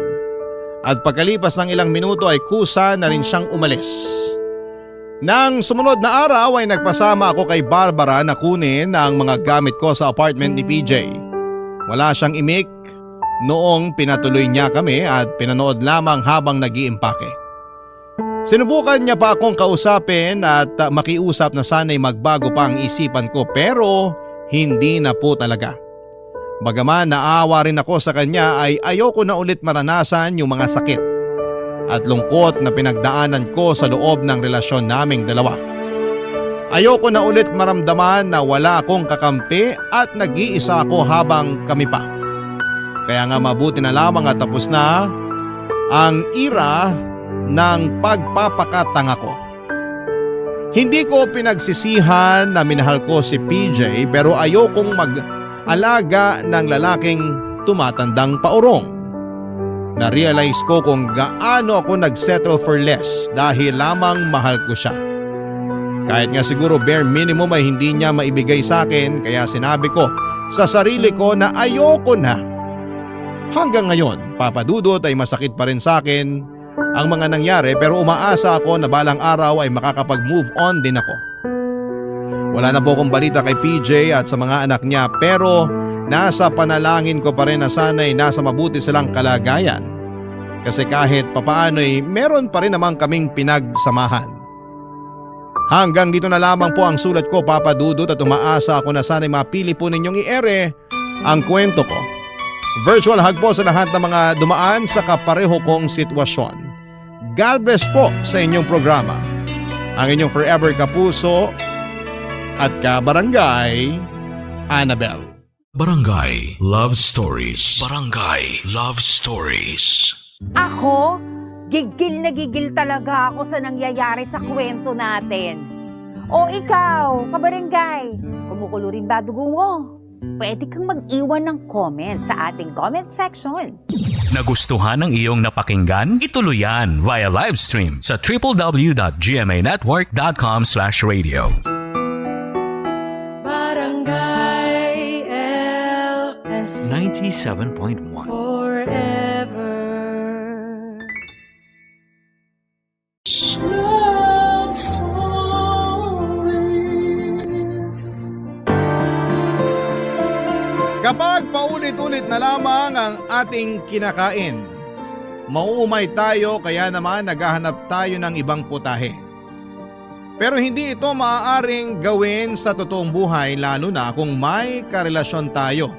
At pagkalipas ng ilang minuto ay kusa na rin siyang umalis. Nang sumunod na araw ay nagpasama ako kay Barbara na kunin ang mga gamit ko sa apartment ni PJ. Wala siyang imik noong pinatuloy niya kami at pinanood lamang habang nag-iimpake. Sinubukan niya pa akong kausapin at makiusap na sana'y magbago pa ang isipan ko pero hindi na po talaga. Bagaman naawa rin ako sa kanya ay ayoko na ulit maranasan yung mga sakit at lungkot na pinagdaanan ko sa loob ng relasyon naming dalawa. Ayoko na ulit maramdaman na wala akong kakampi at nag-iisa ako habang kami pa. Kaya nga mabuti na lamang at tapos na ang ira ng pagpapakatanga ko. Hindi ko pinagsisihan na minahal ko si PJ pero ayokong mag-alaga ng lalaking tumatandang paurong. Na-realize ko kung gaano ako nag-settle for less dahil lamang mahal ko siya. Kahit nga siguro bare minimum ay hindi niya maibigay sa akin kaya sinabi ko sa sarili ko na ayoko na. Hanggang ngayon, Papa Dudut, ay masakit pa rin sa akin ang mga nangyari pero umaasa ako na balang araw ay makakapag-move on din ako. Wala na po akong balita kay PJ at sa mga anak niya pero nasa panalangin ko pa rin na sana'y nasa mabuti silang kalagayan. Kasi kahit papaano ay meron pa rin naman kaming pinagsamahan. Hanggang dito na lamang po ang sulat ko, Papa Dudut, at umaasa ako na sana'y mapili po ninyong i-ere ang kwento ko. Virtual hug po sa lahat ng mga dumaan sa kapareho kong sitwasyon. God bless po sa inyong programa. Ang inyong forever kapuso at kabarangay, Annabel. Barangay Love Stories. Barangay Love Stories. Ako, gigil na gigil talaga ako sa nangyayari sa kwento natin. O ikaw, kabarangay, kumukulo rin ba dugo mo? Pwede kang mag-iwan ng comment sa ating comment section. Nagustuhan ng iyong napakinggan? Ituloy yan via live stream sa www.gmanetwork.com/radio. Barangay LS 97.1 Forever. Love Stories. Kapag paulit-ulit na lamang ang ating kinakain, mauumay tayo kaya naman naghahanap tayo ng ibang putahe. Pero hindi ito maaaring gawin sa totoong buhay lalo na kung may karelasyon tayo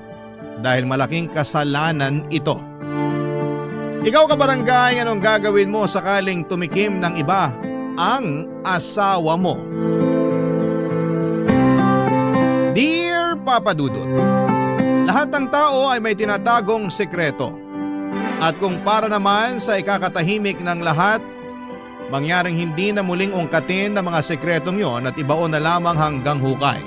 dahil malaking kasalanan ito. Ikaw kabarangay, anong gagawin mo sakaling tumikim ng iba ang asawa mo? Dear Papa Dudut, lahat ng tao ay may tinatagong sekreto. At kung para naman sa ikakatahimik ng lahat, mangyaring hindi na muling ungkatin ng mga sekretong yon at ibaon na lamang hanggang hukay.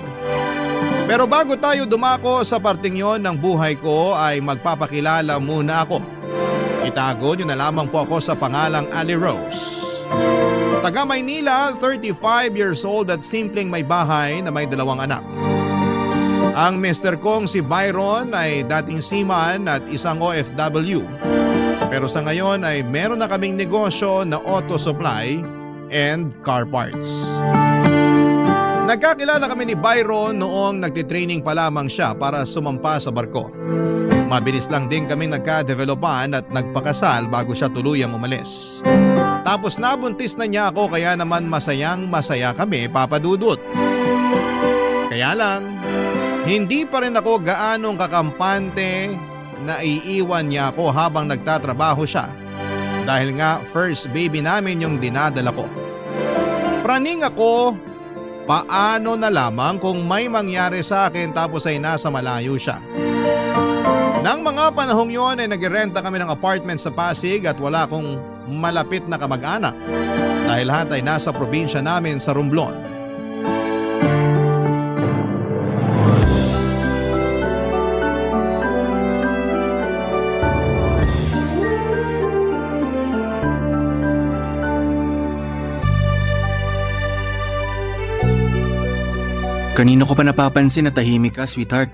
Pero bago tayo dumako sa parting yon ng buhay ko ay magpapakilala muna ako. Itago nyo na lamang po ako sa pangalang Ali Rose. Taga Maynila, 35 years old at simpleng may bahay na may 2 anak. Ang mister kong si Byron ay dating seaman at isang OFW. Pero sa ngayon ay meron na kaming negosyo na auto supply and car parts. Nagkakilala kami ni Byron noong nagtitraining pa lamang siya para sumampa sa barko. Mabilis lang din kami nagka-developan at nagpakasal bago siya tuluyang umalis. Tapos nabuntis na niya ako kaya naman masayang masaya kami, Papa Dudut. Kaya lang, hindi pa rin ako gaanong kakampante na iiwan niya ako habang nagtatrabaho siya. Dahil nga first baby namin yung dinadala ko. Praning ako, paano na lamang kung may mangyari sa akin tapos ay nasa malayo siya. Nang mga panahong yon ay nagrenta kami ng apartment sa Pasig at wala akong malapit na kamag-anak dahil lahat ay nasa probinsya namin sa Romblon. Kanino ko pa napapansin na tahimik ka, sweetheart?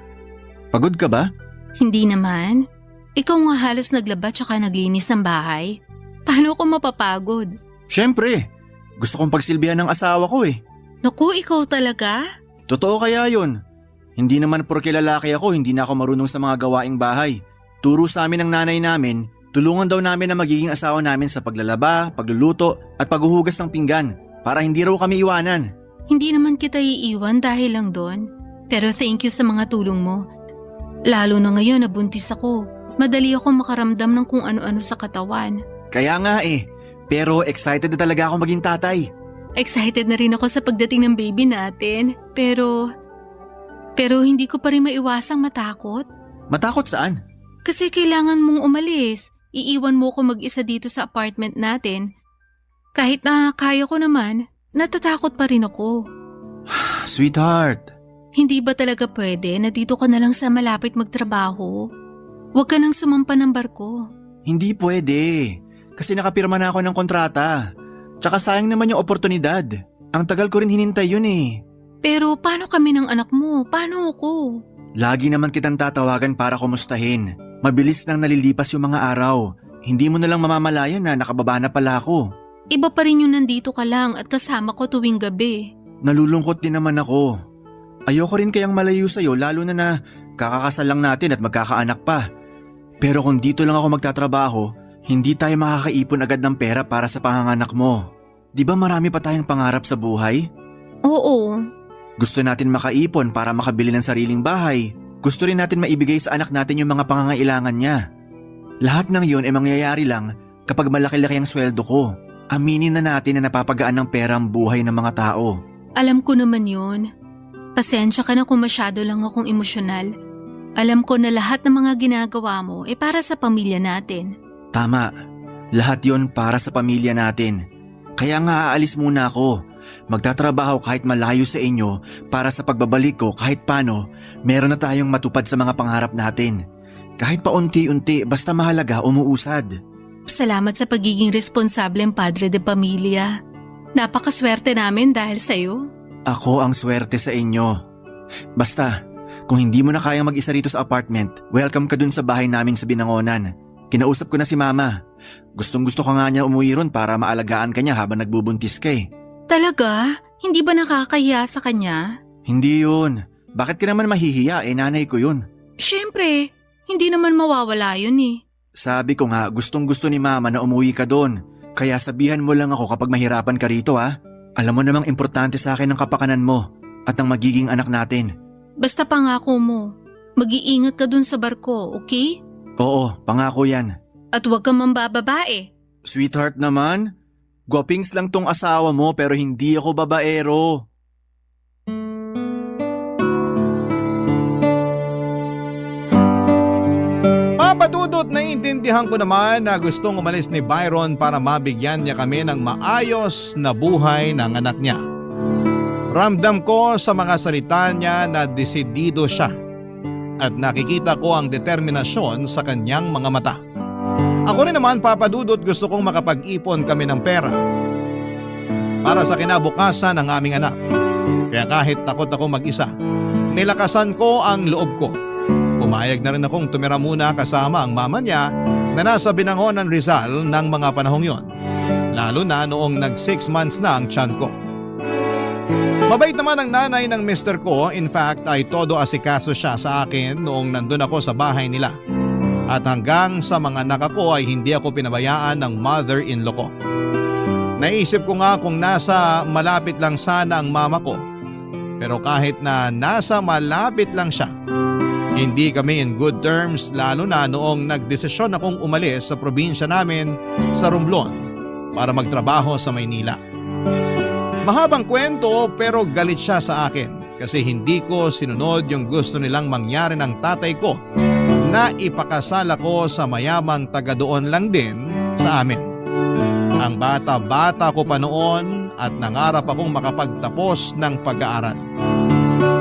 Pagod ka ba? Hindi naman. Ikaw nga halos naglaba tsaka naglinis ng bahay. Paano ako mapapagod? Siyempre, gusto kong pagsilbihan ng asawa ko eh. Naku, ikaw talaga? Totoo kaya yun? Hindi naman porke lalaki ako, hindi na ako marunong sa mga gawaing bahay. Turo sa amin ng nanay namin, tulungan daw namin na magiging asawa namin sa paglalaba, pagluluto at paghuhugas ng pinggan para hindi raw kami iwanan. Hindi naman kita iiwan dahil lang doon. Pero thank you sa mga tulong mo. Lalo na ngayon na buntis ako. Madali ako makaramdam ng kung ano-ano sa katawan. Kaya nga eh, pero excited na talaga ako maging tatay. Excited na rin ako sa pagdating ng baby natin. Pero hindi ko pa rin maiwasang matakot. Matakot saan? Kasi kailangan mong umalis. Iiwan mo ko mag-isa dito sa apartment natin. Kahit na kaya ko naman, natatakot pa rin ako. Sweetheart. Hindi ba talaga pwede na dito ka na lang sa malapit magtrabaho? Huwag ka nang sumampa ng barko. Hindi pwede. Kasi nakapirma na ako ng kontrata. Tsaka sayang naman yung oportunidad. Ang tagal ko rin hinintay yun eh. Pero paano kami ng anak mo? Paano ako? Lagi naman kitang tatawagan para kumustahin. Mabilis nang nalilipas yung mga araw. Hindi mo na lang mamamalayan na nakababa na pala ako. Iba pa rin yung nandito ka lang at kasama ko tuwing gabi. Nalulungkot din naman ako. Ayoko rin kayang malayo sa'yo lalo na kakakasal lang natin at magkakaanak pa. Pero kung dito lang ako magtatrabaho, hindi tayo makakaipon agad ng pera para sa panganganak mo. Di ba marami pa tayong pangarap sa buhay? Oo. Gusto natin makaipon para makabili ng sariling bahay. Gusto rin natin maibigay sa anak natin yung mga pangangailangan niya. Lahat ng yun ay mangyayari lang kapag malaki-laki ang sweldo ko. Aminin na natin na napapagaan ng pera ang buhay ng mga tao. Alam ko naman yun. Pasensya ka na kung masyado lang akong emosyonal. Alam ko na lahat ng mga ginagawa mo ay para sa pamilya natin. Tama. Lahat yon para sa pamilya natin. Kaya nga aalis muna ako. Magtatrabaho kahit malayo sa inyo para sa pagbabalik ko kahit paano meron na tayong matupad sa mga pangarap natin. Kahit pa unti-unti basta mahalaga umuusad. Salamat sa pagiging responsableng padre de pamilya. Napakaswerte namin dahil sa'yo. Ako ang swerte sa inyo. Basta, kung hindi mo na kayang mag-isa rito sa apartment, welcome ka dun sa bahay namin sa Binangonan. Kinausap ko na si Mama. Gustong-gusto ka nga niya umuwi ron para maalagaan ka niya habang nagbubuntis ka eh. Talaga? Hindi ba nakakahiya sa kanya? Hindi yun. Bakit ka naman mahihiya? Nanay ko yun. Siyempre, hindi naman mawawala yun eh. Sabi ko nga, gustong-gusto ni Mama na umuwi ka doon. Kaya sabihan mo lang ako kapag mahirapan ka rito ha. Alam mo namang importante sa akin ang kapakanan mo at ang magiging anak natin. Basta pangako mo, mag-iingat ka dun sa barko, okay? Oo, pangako yan. At huwag kang mambababae. Sweetheart naman, gwapings lang tong asawa mo pero hindi ako babaero. Papadudot, naiintindihan ko naman na gustong umalis ni Byron para mabigyan niya kami ng maayos na buhay ng anak niya. Ramdam ko sa mga salita niya na desidido siya at nakikita ko ang determinasyon sa kanyang mga mata. Ako rin naman, Papadudot, gusto kong makapag-ipon kami ng pera para sa kinabukasan ng aming anak. Kaya kahit takot ako mag-isa, nilakasan ko ang loob ko. Pumayag na rin akong tumira muna kasama ang mama niya na nasa Binangonan, Rizal ng mga panahong yon. Lalo na noong nag 6 months na ang tiyan ko. Mabait naman ang nanay ng mister ko. In fact ay todo asikaso siya sa akin noong nandun ako sa bahay nila. At hanggang sa mga anak ko ay hindi ako pinabayaan ng mother-in-law ko. Naisip ko nga kung nasa malapit lang sana ang mama ko. Pero kahit na nasa malapit lang siya, hindi kami in good terms lalo na noong nagdesisyon akong umalis sa probinsya namin sa Romblon para magtrabaho sa Maynila. Mahabang kwento pero galit siya sa akin kasi hindi ko sinunod yung gusto nilang mangyari ng tatay ko na ipakasal ako sa mayamang taga doon lang din sa amin. Ang bata-bata ko pa noon at nangarap akong makapagtapos ng pag-aaral.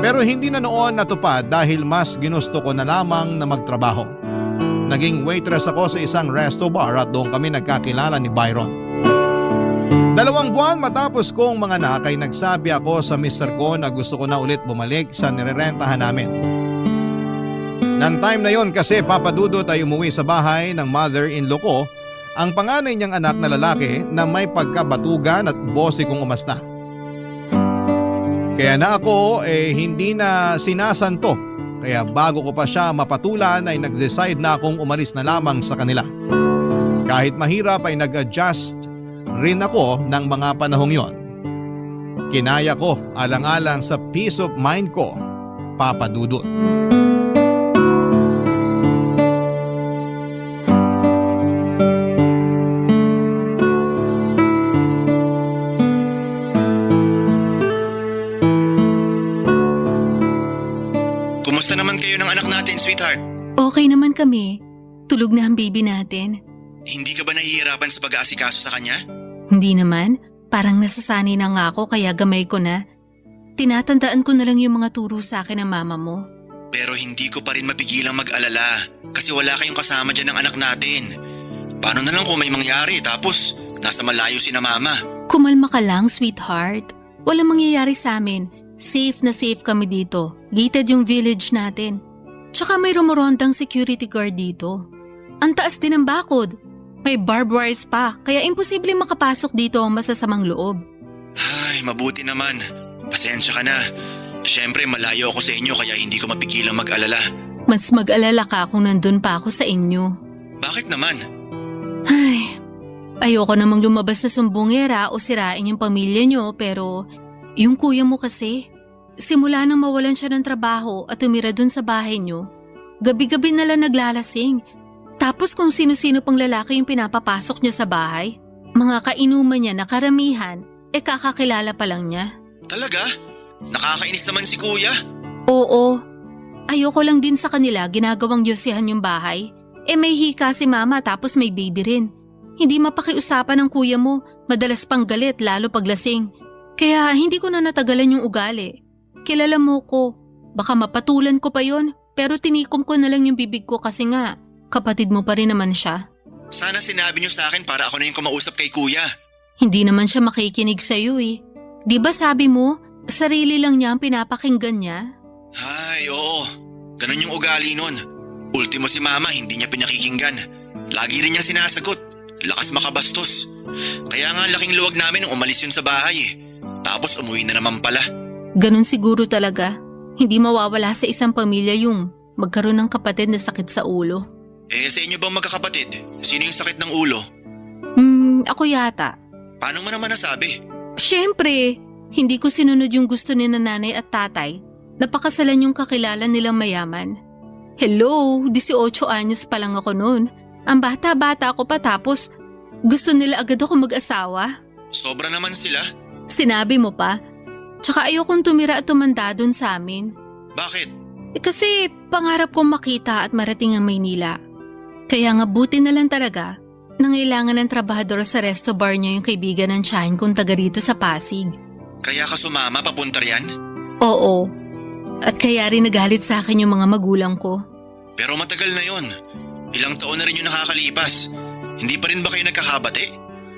Pero hindi na noon natupad dahil mas ginusto ko na lamang na magtrabaho. Naging waitress ako sa isang resto bar at doon kami nagkakilala ni Byron. 2 buwan matapos kong mga anak ay nagsabi ako sa mister ko na gusto ko na ulit bumalik sa nirerentahan namin. Nang time na yon kasi Papa Dudut ay umuwi sa bahay ng mother-in-law ko, ang panganay niyang anak na lalaki na may pagkabatugan at bossy kong umasta. Kaya na ako hindi na sinasanto. Kaya bago ko pa siya mapatulan ay nag-decide na akong umalis na lamang sa kanila. Kahit mahirap ay nag-adjust rin ako ng mga panahong yon. Kinaya ko alang-alang sa peace of mind ko, Papa Dudut. Kumusta naman kayo ng anak natin, sweetheart? Okay naman kami. Tulog na ang baby natin. Hindi ka ba nahihirapan sa pag-aasikaso sa kanya? Hindi naman. Parang nasasanay na nga ako kaya gamay ko na. Tinatandaan ko na lang yung mga turo sa akin ng mama mo. Pero hindi ko pa rin mapigilang mag-alala kasi wala kayong kasama dyan ng anak natin. Paano na lang kung may mangyari tapos nasa malayo si na mama? Kumalma ka lang, sweetheart. Walang mangyayari sa amin. Safe na safe kami dito. Gated yung village natin. Tsaka may rumorondang security guard dito. Ang taas din ang bakod. May barbed wires pa, kaya imposible makapasok dito ang masasamang loob. Ay, mabuti naman. Pasensya ka na. Siyempre malayo ako sa inyo kaya hindi ko mapigilang mag-alala. Mas mag-alala ka kung nandun pa ako sa inyo. Bakit naman? Ay, ayoko namang lumabas sa sumbongera o sirain yung pamilya nyo pero yung kuya mo kasi, simula nang mawalan siya ng trabaho at tumira dun sa bahay nyo, gabi-gabi na lang naglalasing. Tapos kung sino-sino pang lalaki yung pinapapasok niya sa bahay, mga kainuman niya na karamihan, kakakilala pa lang niya. Talaga? Nakakainis naman si kuya. Oo, ayoko lang din sa kanila ginagawang yosihan yung bahay. May hika si mama tapos may baby rin. Hindi mapakiusapan ng kuya mo, madalas pang galit lalo paglasing. Kaya hindi ko na natagalan yung ugali. Kilala mo ko, baka mapatulan ko pa yon pero tinikom ko na lang yung bibig ko kasi nga, kapatid mo pa rin naman siya. Sana sinabi niyo sa akin para ako na yung kumausap kay kuya. Hindi naman siya makikinig sa'yo eh. Di ba sabi mo, sarili lang niya ang pinapakinggan niya? Ay, oo. Ganun yung ugali nun. Ultimo si mama, hindi niya pinakikinggan. Lagi rin niyang sinasagot. Lakas makabastos. Kaya nga laking luwag namin nung umalis yun sa bahay eh. Tapos umuwi na naman pala. Ganun siguro talaga. Hindi mawawala sa isang pamilya yung magkaroon ng kapatid na sakit sa ulo. Sa inyo bang magkakapatid? Sino yung sakit ng ulo? Ako yata. Paano mo naman nasabi? Siyempre, hindi ko sinunod yung gusto ni nanay at tatay. Napakasalan yung kakilala nilang mayaman. Hello, 18 anyos pa lang ako noon. Ang bata-bata ako pa tapos gusto nila agad ako mag-asawa. Sobra naman sila. Sinabi mo pa? Tsaka ayokong tumira at tumanda doon sa amin. Bakit? Kasi pangarap kong makita at marating ang Maynila. Kaya nga buti na lang talaga nangailangan ng trabahador sa resto bar niya yung kaibigan ng tiyahin kong taga rito sa Pasig. Kaya ka sumama papunta riyan? Oo. At kaya rin nagalit sa akin yung mga magulang ko. Pero matagal na yon. Ilang taon na rin yung nakakalipas. Hindi pa rin ba kayo nagkakabate?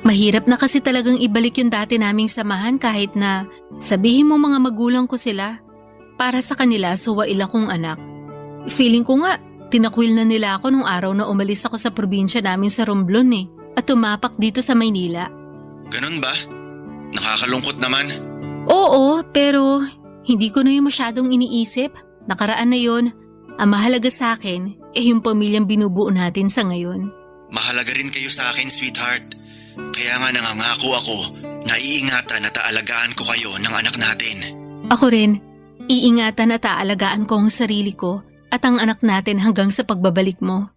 Mahirap na kasi talagang ibalik yung dati naming samahan kahit na sabihin mo mga magulang ko sila. Para sa kanila, suwail akong anak. Feeling ko nga, tinakwil na nila ako nung araw na umalis ako sa probinsya namin sa Romblon at tumapak dito sa Maynila. Ganun ba? Nakakalungkot naman. Oo, pero hindi ko na yung masyadong iniisip. Nakaraan na yon. Ang mahalaga sa akin yung pamilyang binubuo natin sa ngayon. Mahalaga rin kayo sa akin, sweetheart. Kaya nga nangangako ako na iingatan at aalagaan ko kayo ng anak natin. Ako rin, iingatan at aalagaan ko ang sarili ko at ang anak natin hanggang sa pagbabalik mo.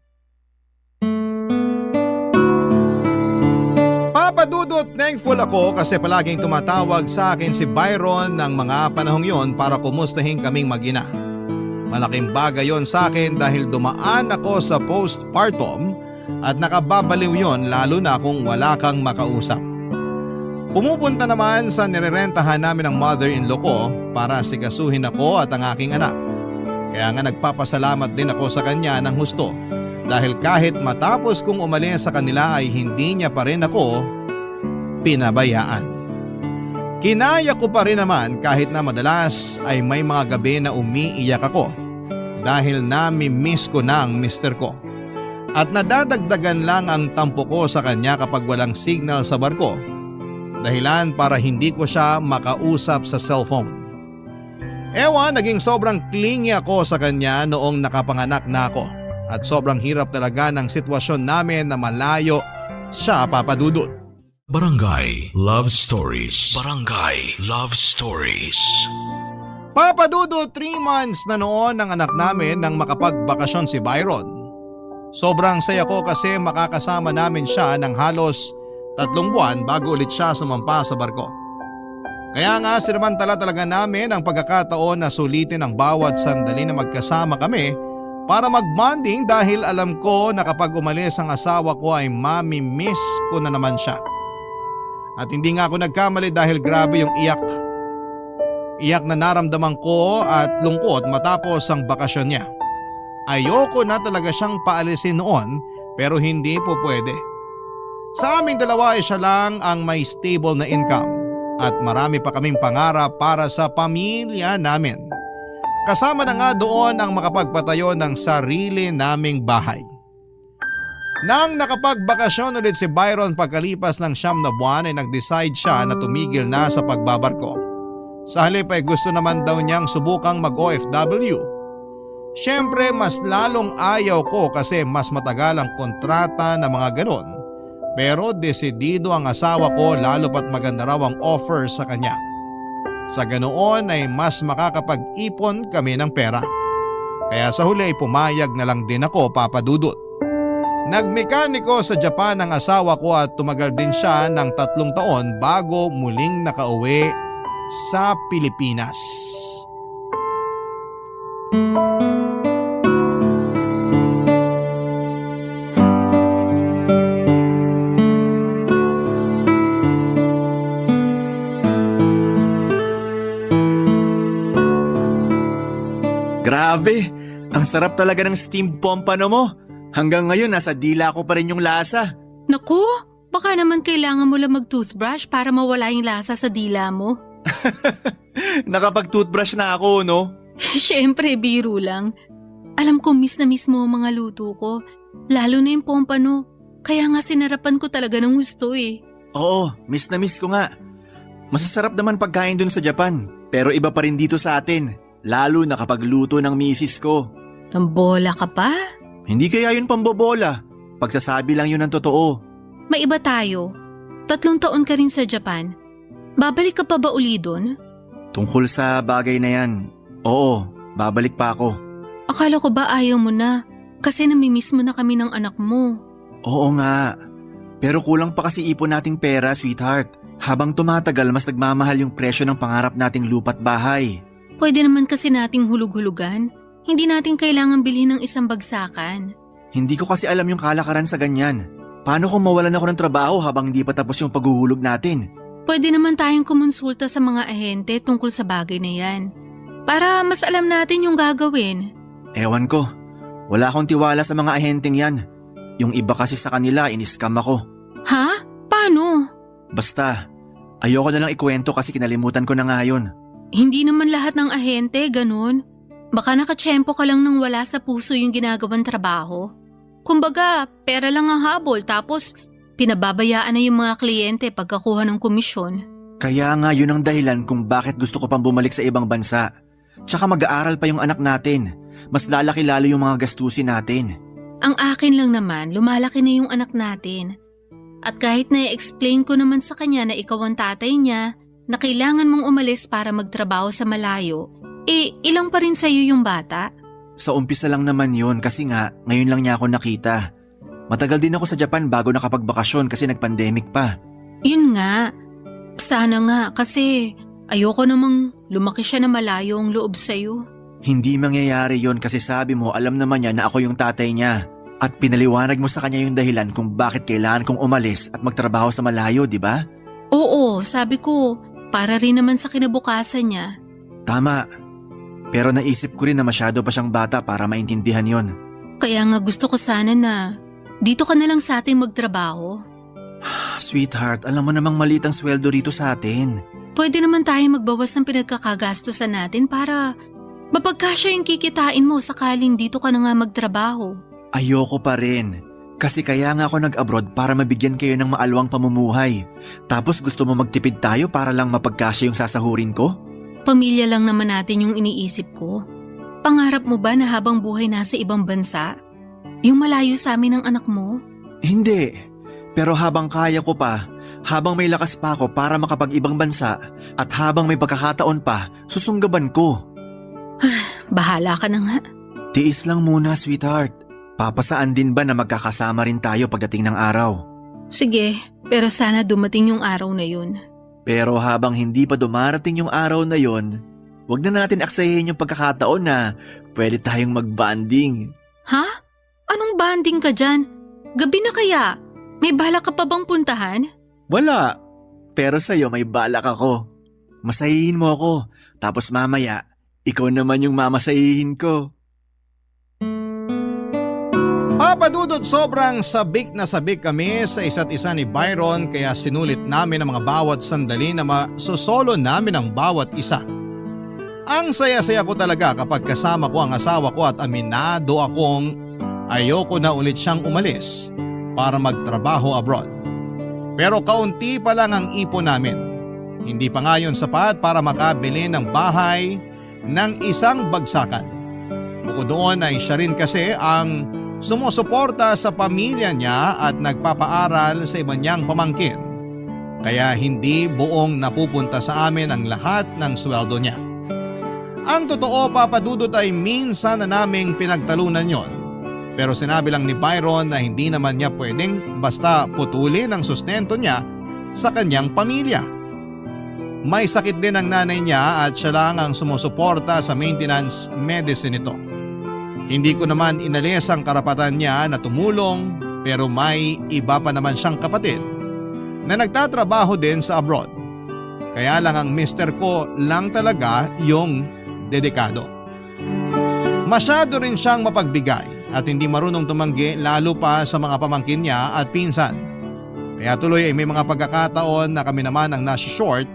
Papa Dudut, thankful ako kasi palaging tumatawag sa akin si Byron ng mga panahong yon para kumustahin kaming mag-ina. Malaking bagay yon sa akin dahil dumaan ako sa postpartum at nakababaliw yon lalo na kung wala kang makausap. Pumupunta naman sa nirerentahan namin ng mother-in-law ko para sikasuhin ako at ang aking anak. Kaya nga nagpapasalamat din ako sa kanya ng husto dahil kahit matapos kong umalis sa kanila ay hindi niya pa rin ako pinabayaan. Kinaya ko pa rin naman kahit na madalas ay may mga gabi na umiiyak ako dahil nami-miss ko na ang mister ko. At nadadagdagan lang ang tampo ko sa kanya kapag walang signal sa barko. Dahilan para hindi ko siya makausap sa cellphone. Ewan, naging sobrang clingy ako sa kanya noong nakapanganak na ako. At sobrang hirap talaga ng sitwasyon namin na malayo siya, Papa Dudut. Barangay Love Stories. Barangay Love Stories. Papa Dudut, 3 months na noon ang anak namin nang makapagbakasyon si Byron. Sobrang saya ko kasi makakasama namin siya ng halos 3 buwan bago ulit siya sumampa sa barko. Kaya nga sinamantala talaga namin ang pagkakataon na sulitin ang bawat sandali na magkasama kami para mag-bonding dahil alam ko na kapag umalis ang asawa ko ay mami-miss ko na naman siya. At hindi nga ako nagkamali dahil grabe yung iyak. Iyak na naramdaman ko at lungkot matapos ang bakasyon niya. Ayoko na talaga siyang paalisin noon pero hindi po pwede. Sa aming dalawa ay siya lang ang may stable na income at marami pa kaming pangarap para sa pamilya namin. Kasama na nga doon ang makapagpatayo ng sarili naming bahay. Nang nakapagbakasyon ulit si Byron pagkalipas ng 9 na buwan ay nag-decide siya na tumigil na sa pagbabarko. Sa halip ay gusto naman daw niyang subukang mag-OFW. Siyempre mas lalong ayaw ko kasi mas matagal ang kontrata na mga ganon. Pero desidido ang asawa ko lalo pat maganda raw ang offer sa kanya. Sa ganoon ay mas makakapag-ipon kami ng pera. Kaya sa huli ay pumayag na lang din ako, Papa Dudut. Nagmekaniko sa Japan ang asawa ko at tumagal din siya ng 3 taon bago muling nakauwi sa Pilipinas. Grabe! Ang sarap talaga ng steamed pompano mo. Hanggang ngayon nasa dila ko pa rin yung lasa. Naku, baka naman kailangan mo lang mag-toothbrush para mawala yung lasa sa dila mo. Nakapag-toothbrush na ako, no? Siyempre, biro lang. Alam ko miss na miss mo ang mga luto ko. Lalo na yung pompano. Kaya nga sinarapan ko talaga ng gusto eh. Oo, miss na miss ko nga. Masasarap naman pagkain dun sa Japan. Pero iba pa rin dito sa atin. Lalo na kapag luto ng misis ko. Nambola ka pa? Hindi kaya yun pambobola. Pagsasabi lang yun ng totoo. May iba tayo. 3 taon ka rin sa Japan. Babalik ka pa ba uli doon? Tungkol sa bagay na yan, oo, babalik pa ako. Akala ko ba ayaw mo na? Kasi namimiss mo na kami ng anak mo. Oo nga. Pero kulang pa kasi ipon nating pera, sweetheart. Habang tumatagal, mas nagmamahal yung presyo ng pangarap nating lupa't bahay. Pwede naman kasi nating hulug-hulugan. Hindi natin kailangan bilhin ng isang bagsakan. Hindi ko kasi alam yung kalakaran sa ganyan. Paano kung mawalan ako ng trabaho habang hindi pa tapos yung paghuhulog natin? Pwede naman tayong kumonsulta sa mga ahente tungkol sa bagay na yan. Para mas alam natin yung gagawin. Ewan ko. Wala akong tiwala sa mga ahenteng yan. Yung iba kasi sa kanila, in-scam ako. Ha? Paano? Basta, ayoko na lang ikwento kasi kinalimutan ko na nga yun. Hindi naman lahat ng ahente, ganun. Baka nakatsyempo ka lang nang wala sa puso yung ginagawang trabaho. Kumbaga, pera lang ang habol tapos pinababayaan na yung mga kliyente pagkakuha ng komisyon. Kaya nga yun ang dahilan kung bakit gusto ko pang bumalik sa ibang bansa. Tsaka mag-aaral pa yung anak natin. Mas lalaki lalo yung mga gastusin natin. Ang akin lang naman, lumalaki na yung anak natin. At kahit na-explain ko naman sa kanya na ikaw ang tatay niya, na kailangan mong umalis para magtrabaho sa malayo, ilang pa rin sa'yo yung bata? Sa umpisa lang naman yun kasi nga ngayon lang niya ako nakita. Matagal din ako sa Japan bago nakapagbakasyon kasi nag-pandemic pa. Yun nga. Sana nga kasi ayoko namang lumaki siya na malayo ang loob sa'yo. Hindi mangyayari yon kasi sabi mo alam naman niya na ako yung tatay niya. At pinaliwanag mo sa kanya yung dahilan kung bakit kailangan kong umalis at magtrabaho sa malayo, di ba? Oo, sabi ko, para rin naman sa kinabukasan niya. Tama. Pero naisip ko rin na masyado pa siyang bata para maintindihan yon. Kaya nga gusto ko sana na dito ka na lang sa atin magtrabaho. Sweetheart, alam mo namang maliit ang sweldo rito sa atin. Pwede naman tayo magbawas ng pinagkakagastusan natin para mapagkasya yung kikitain mo sakaling dito ka na nga magtrabaho. Ayoko pa rin. Kasi kaya nga ako nag-abroad para mabigyan kayo ng maalwang pamumuhay. Tapos gusto mo magtipid tayo para lang mapagkasya yung sasahurin ko? Pamilya lang naman natin yung iniisip ko. Pangarap mo ba na habang buhay nasa ibang bansa, yung malayo sa amin ng anak mo? Hindi. Pero habang kaya ko pa, habang may lakas pa ako para makapag-ibang bansa, at habang may pagkakataon pa, susunggaban ko. Bahala ka na nga. Tiis lang muna, sweetheart. Papasaan din ba na magkakasama rin tayo pagdating ng araw? Sige, pero sana dumating yung araw na yun. Pero habang hindi pa dumarating yung araw na yon, wag na natin aksayahin yung pagkakataon na pwede tayong mag-bonding. Ha? Anong banding ka dyan? Gabi na kaya? May balak ka pa bang puntahan? Wala. Pero sa'yo may balak ako. Masahihin mo ako, tapos mamaya, ikaw naman yung mamasahihin ko. Papadudod sobrang sabik na sabik kami sa isa't isa ni Byron kaya sinulit namin ang mga bawat sandali na masosolo namin ang bawat isa. Ang saya-saya ko talaga kapag kasama ko ang asawa ko at aminado akong ayoko na ulit siyang umalis para magtrabaho abroad. Pero kaunti pa lang ang ipon namin. Hindi pa nga yun sapat para makabili ng bahay ng isang bagsakan. Bukod doon ay siya rin kasi ang sumusuporta sa pamilya niya at nagpapaaral sa iba niyang pamangkin. Kaya hindi buong napupunta sa amin ang lahat ng sweldo niya. Ang totoo, Papadudot, ay minsan na naming pinagtalunan yon. Pero sinabi lang ni Byron na hindi naman niya pwedeng basta putulin ang sustento niya sa kanyang pamilya. May sakit din ang nanay niya at siya lang ang sumusuporta sa maintenance medicine nito. Hindi ko naman inalis ang karapatan niya na tumulong pero may iba pa naman siyang kapatid na nagtatrabaho din sa abroad. Kaya lang ang mister ko lang talaga yung dedikado. Masyado rin siyang mapagbigay at hindi marunong tumanggi lalo pa sa mga pamangkin niya at pinsan. Kaya tuloy ay may mga pagkakataon na kami naman ang nasa short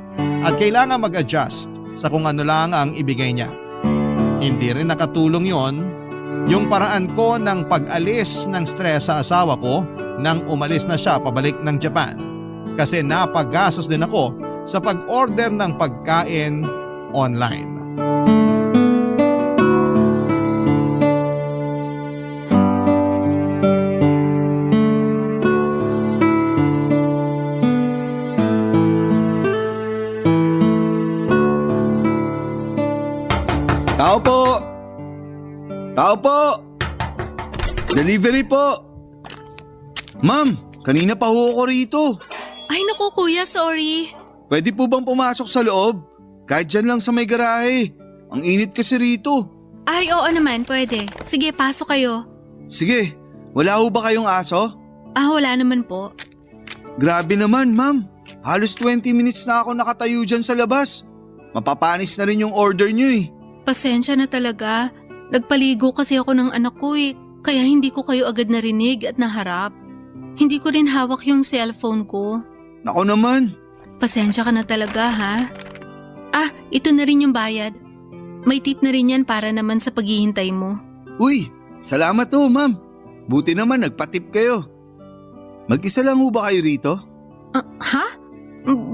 at kailangan mag-adjust sa kung ano lang ang ibigay niya. Hindi rin nakatulong yon yung paraan ko ng pag-alis ng stress sa asawa ko nang umalis na siya pabalik ng Japan. Kasi napagastos din ako sa pag-order ng pagkain online. Tao po! Tao po! Delivery po! Ma'am, kanina pa ho ako rito. Ay naku kuya, sorry. Pwede po bang pumasok sa loob? Kahit dyan lang sa may garahe. Ang init kasi rito. Ay oo naman, pwede. Sige, pasok kayo. Sige, wala ho ba kayong aso? Wala naman po. Grabe naman, ma'am. Halos 20 minutes na ako nakatayo dyan sa labas. Mapapanis na rin yung order nyo eh. Pasensya na talaga. Nagpaligo kasi ako ng anak ko eh. Kaya hindi ko kayo agad narinig at naharap. Hindi ko rin hawak yung cellphone ko. Nako naman. Pasensya ka na talaga ha. Ito na rin yung bayad. May tip na rin yan para naman sa paghihintay mo. Uy, salamat ho ma'am. Buti naman nagpatip kayo. Mag-isa lang ho ba kayo rito? Ha?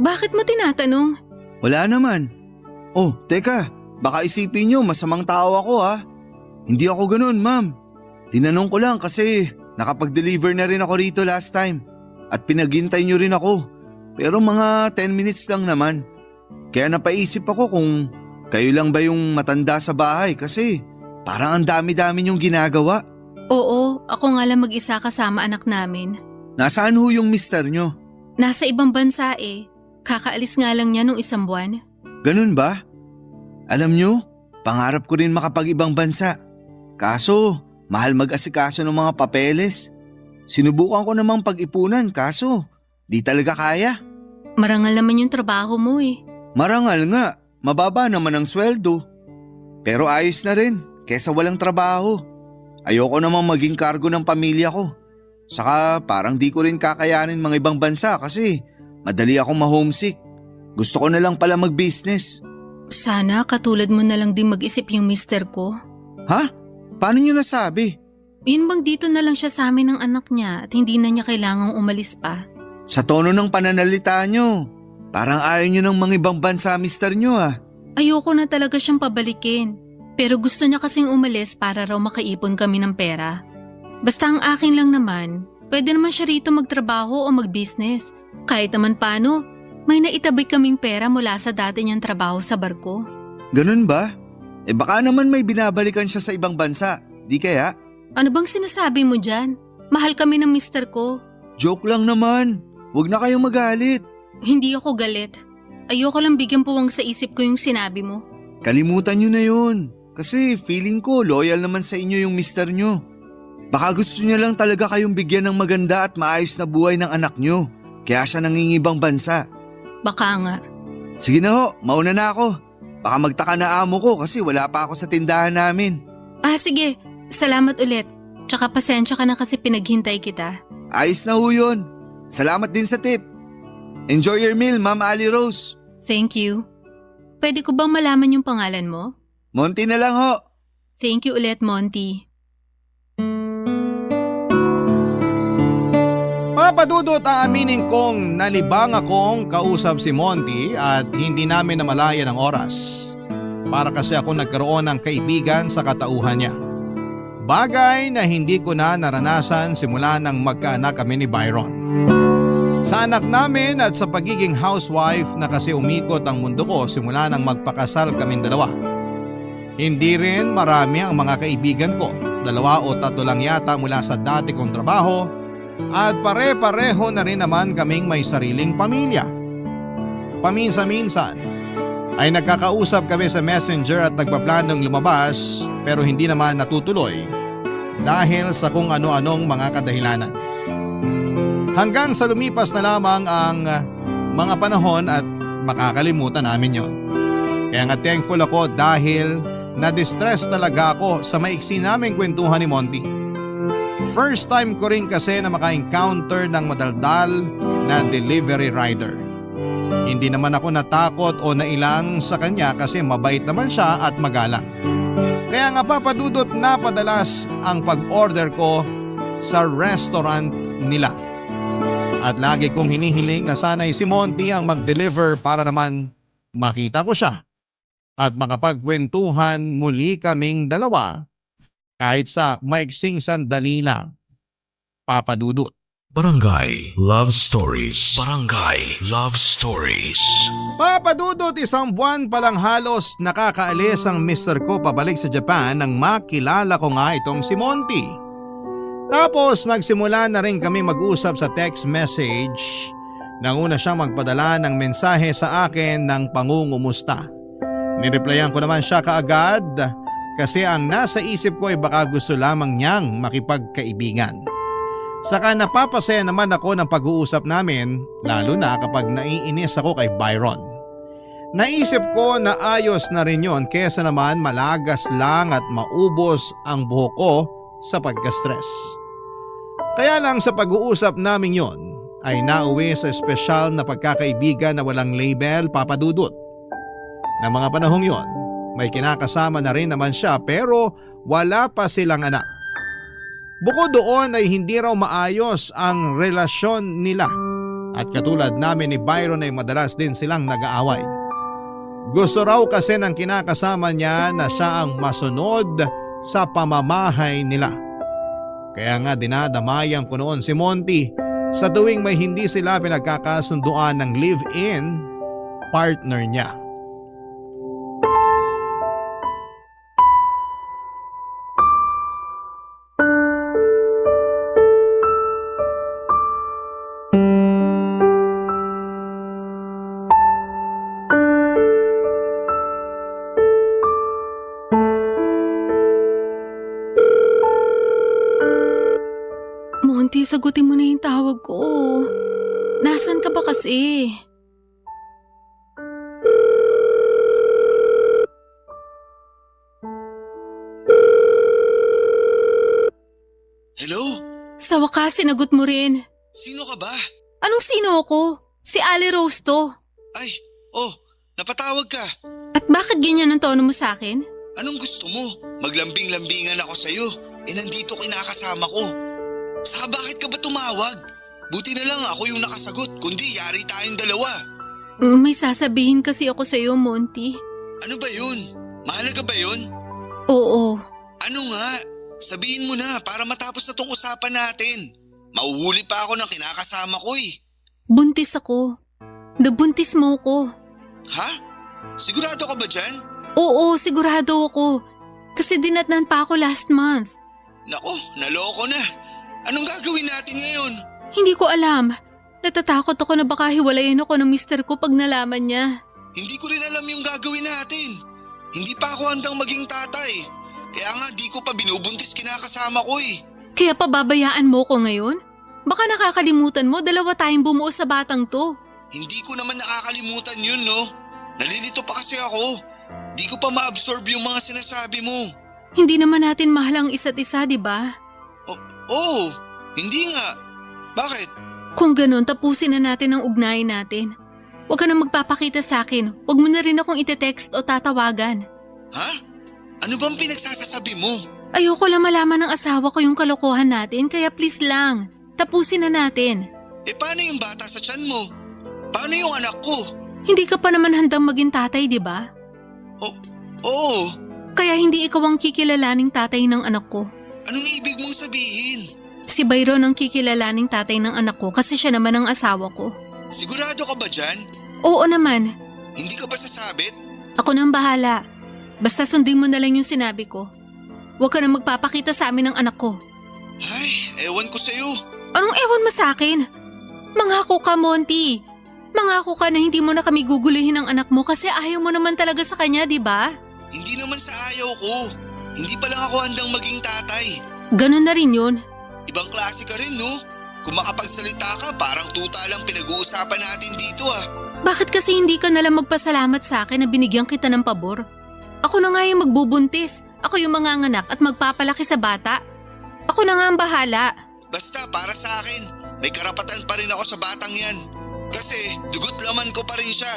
Bakit mo tinatanong? Wala naman. Oh, teka, baka isipin nyo masamang tao ako ha. Hindi ako ganun, ma'am. Tinanong ko lang kasi nakapag-deliver na rin ako rito last time at pinaghintay nyo rin ako. Pero mga 10 minutes lang naman. Kaya napaisip ako kung kayo lang ba yung matanda sa bahay kasi parang ang dami-dami nyong ginagawa. Oo, ako nga lang mag-isa kasama anak namin. Nasaan ho yung mister nyo? Nasa ibang bansa eh. Kakaalis nga lang niya nung 1 buwan. Ganun ba? Alam nyo, pangarap ko rin makapag-ibang bansa. Kaso, mahal mag-asikaso ng mga papeles. Sinubukan ko namang pag-ipunan kaso, di talaga kaya. Marangal naman yung trabaho mo eh. Marangal nga, mababa naman ang sweldo. Pero ayos na rin, kesa walang trabaho. Ayoko namang maging kargo ng pamilya ko. Saka parang di ko rin kakayanin mga ibang bansa kasi madali akong ma-homesick. Gusto ko na lang pala mag-business. Sana katulad mo na lang din mag-isip yung mister ko. Ha? Paano nyo nasabi? Yun bang dito na lang siya sa amin ng anak niya at hindi na niya kailangang umalis pa? Sa tono ng pananalita nyo, parang ayaw nyo ng mga ibang bansa mister nyo ah. Ayoko na talaga siyang pabalikin. Pero gusto niya kasing umalis para raw makaipon kami ng pera. Basta ang akin lang naman, pwede naman siya rito magtrabaho o mag-business. Kahit naman paano, may naitabay kaming pera mula sa dati niyang trabaho sa barko. Ganun ba? Baka naman may binabalikan siya sa ibang bansa, di kaya? Ano bang sinasabi mo dyan? Mahal kami ng mister ko. Joke lang naman, huwag na kayong magalit. Hindi ako galit. Ayoko lang bigyan puwang sa isip ko yung sinabi mo. Kalimutan nyo na yun, kasi feeling ko loyal naman sa inyo yung mister nyo. Baka gusto niya lang talaga kayong bigyan ng maganda at maayos na buhay ng anak nyo, kaya siya nangingibang bansa. Baka nga. Sige na ho, mauna na ako. Baka magtaka na amo ko kasi wala pa ako sa tindahan namin. Sige. Salamat ulit. Tsaka pasensya ka na kasi pinaghintay kita. Ayos na ho yun. Salamat din sa tip. Enjoy your meal, Ma'am Ali Rose. Thank you. Pwede ko bang malaman yung pangalan mo? Monty na lang ho. Thank you ulit, Monty. Papadudot, aaminin kong nalibang akong kausap si Monty at hindi namin namalayan ang oras. Para kasi ako nagkaroon ng kaibigan sa katauhan niya. Bagay na hindi ko na naranasan simula nang magkaanak kami ni Byron. Sa anak namin at sa pagiging housewife na kasi umikot ang mundo ko simula nang magpakasal kaming dalawa. Hindi rin marami ang mga kaibigan ko, 2 o 3 lang yata mula sa dati kong trabaho at pare-pareho na rin naman kaming may sariling pamilya. Paminsan-minsan ay nagkakausap kami sa messenger at nagpaplanong lumabas pero hindi naman natutuloy dahil sa kung ano-anong mga kadahilanan. Hanggang sa lumipas na lamang ang mga panahon at makakalimutan namin yon. Kaya nga thankful ako dahil na-distress talaga ako sa maiksi naming kwentuhan ni Monty. First time ko rin kasi na maka-encounter ng madaldal na delivery rider. Hindi naman ako natakot o nailang sa kanya kasi mabait naman siya at magalang. Kaya nga papadudot na padalas ang pag-order ko sa restaurant nila. At lagi kong hinihiling na sana'y si Monty ang mag-deliver para naman makita ko siya. At makapagkwentuhan muli kaming dalawa kahit sa maiksing sandali lang. Papadudot. Barangay Love Stories. Barangay Love Stories. Papadudot, 1 buwan pa lang halos nakakaalis ang mister ko pabalik sa Japan nang makilala ko nga itong si Monty. Tapos nagsimula na rin kami mag-usap sa text message. Nanguna siyang magpadala ng mensahe sa akin ng pangungumusta. Nireplyan ko naman siya kaagad kasi ang nasa isip ko ay baka gusto lamang niyang makipagkaibigan. Saka napapasaya naman ako ng pag-uusap namin lalo na kapag naiinis ako kay Byron. Naisip ko na ayos na rin yon kesa naman malagas lang at maubos ang buhok ko sa pagka-stress. Kaya lang sa pag-uusap namin yon ay nauwi sa espesyal na pagkakaibigan na walang label, papadudot. Na mga panahong yon may kinakasama na rin naman siya pero wala pa silang anak. Bukod doon ay hindi raw maayos ang relasyon nila At katulad namin ni Byron ay madalas din silang nag-aaway. Gusto raw kasi ng kinakasama niya na siya ang masunod sa pamamahay nila. Kaya nga dinadamayan ko noon si Monty sa tuwing may hindi sila pinagkakasunduan ng live-in partner niya. Monty, sagutin mo na yung tawag ko. Nasaan ka ba kasi? Hello? Sa wakas, sinagot mo rin. Sino ka ba? Anong sino ako? Si Ali Rose to. Ay, napatawag ka. At bakit ganyan ang tono mo sa akin? Anong gusto mo? Maglambing-lambingan ako sa'yo. Nandito kinakasama ko. Saka bakit ka ba tumawag? Buti na lang ako yung nakasagot, kundi yari tayong dalawa. May sasabihin kasi ako sa'yo, Monty. Ano ba yun? Mahalaga ba yun? Oo. Ano nga? Sabihin mo na para matapos na tong usapan natin. Mauhuli pa ako ng kinakasama ko eh. Buntis ako. Nabuntis mo ko. Ha? Sigurado ka ba dyan? Oo, sigurado ako. Kasi dinatnan pa ako last month. Nako, naloko na. Anong gagawin natin ngayon? Hindi ko alam. Natatakot ako na baka hiwalayan ako ng mister ko pag nalaman niya. Hindi ko rin alam yung gagawin natin. Hindi pa ako handang maging tatay. Kaya nga di ko pa binubuntis kinakasama ko eh. Kaya pababayaan mo ko ngayon? Baka nakakalimutan mo, dalawa tayong bumuo sa batang to. Hindi ko naman nakakalimutan yun, no? Nalilito pa kasi ako. Di ko pa ma-absorb yung mga sinasabi mo. Hindi naman natin mahal ang isa't isa, di ba? Oo, hindi nga. Bakit? Kung ganun, tapusin na natin ang ugnayan natin. Huwag ka na magpapakita sa akin. Huwag mo na rin akong ite-text o tatawagan. Ha? Ano bang pinagsasasabi mo? Ayoko lang malaman ng asawa ko yung kalokohan natin, kaya please lang, tapusin na natin. Paano yung bata sa tiyan mo? Paano yung anak ko? Hindi ka pa naman handang maging tatay, di ba? Oo. Kaya hindi ikaw ang kikilalaning tatay ng anak ko. Anong ibig mong sabihin? Si Byron ang kikilalaning tatay ng anak ko kasi siya naman ang asawa ko. Sigurado ka ba dyan? Oo naman. Hindi ka ba sasabit? Ako nang bahala. Basta sundin mo na lang yung sinabi ko. Huwag ka na magpapakita sa amin ng anak ko. Ay, ewan ko sa'yo. Anong ewan mo sa akin? Mangako ka, Monty. Mangako ka na hindi mo na kami guguluhin ng anak mo kasi ayaw mo naman talaga sa kanya, di ba? Hindi naman sa ayaw ko. Hindi pa lang ako handang maging tatay. Ganun na rin yun. Ibang klase ka rin, no? Kung makapagsalita ka, parang tuta lang pinag-uusapan natin dito ah. Bakit kasi hindi ka nalang magpasalamat sa akin na binigyan kita ng pabor? Ako na nga yung magbubuntis. Ako yung manganganak at magpapalaki sa bata. Ako na nga ang bahala. Basta para sa akin, may karapatan pa rin ako sa batang yan. Kasi dugot laman ko pa rin siya.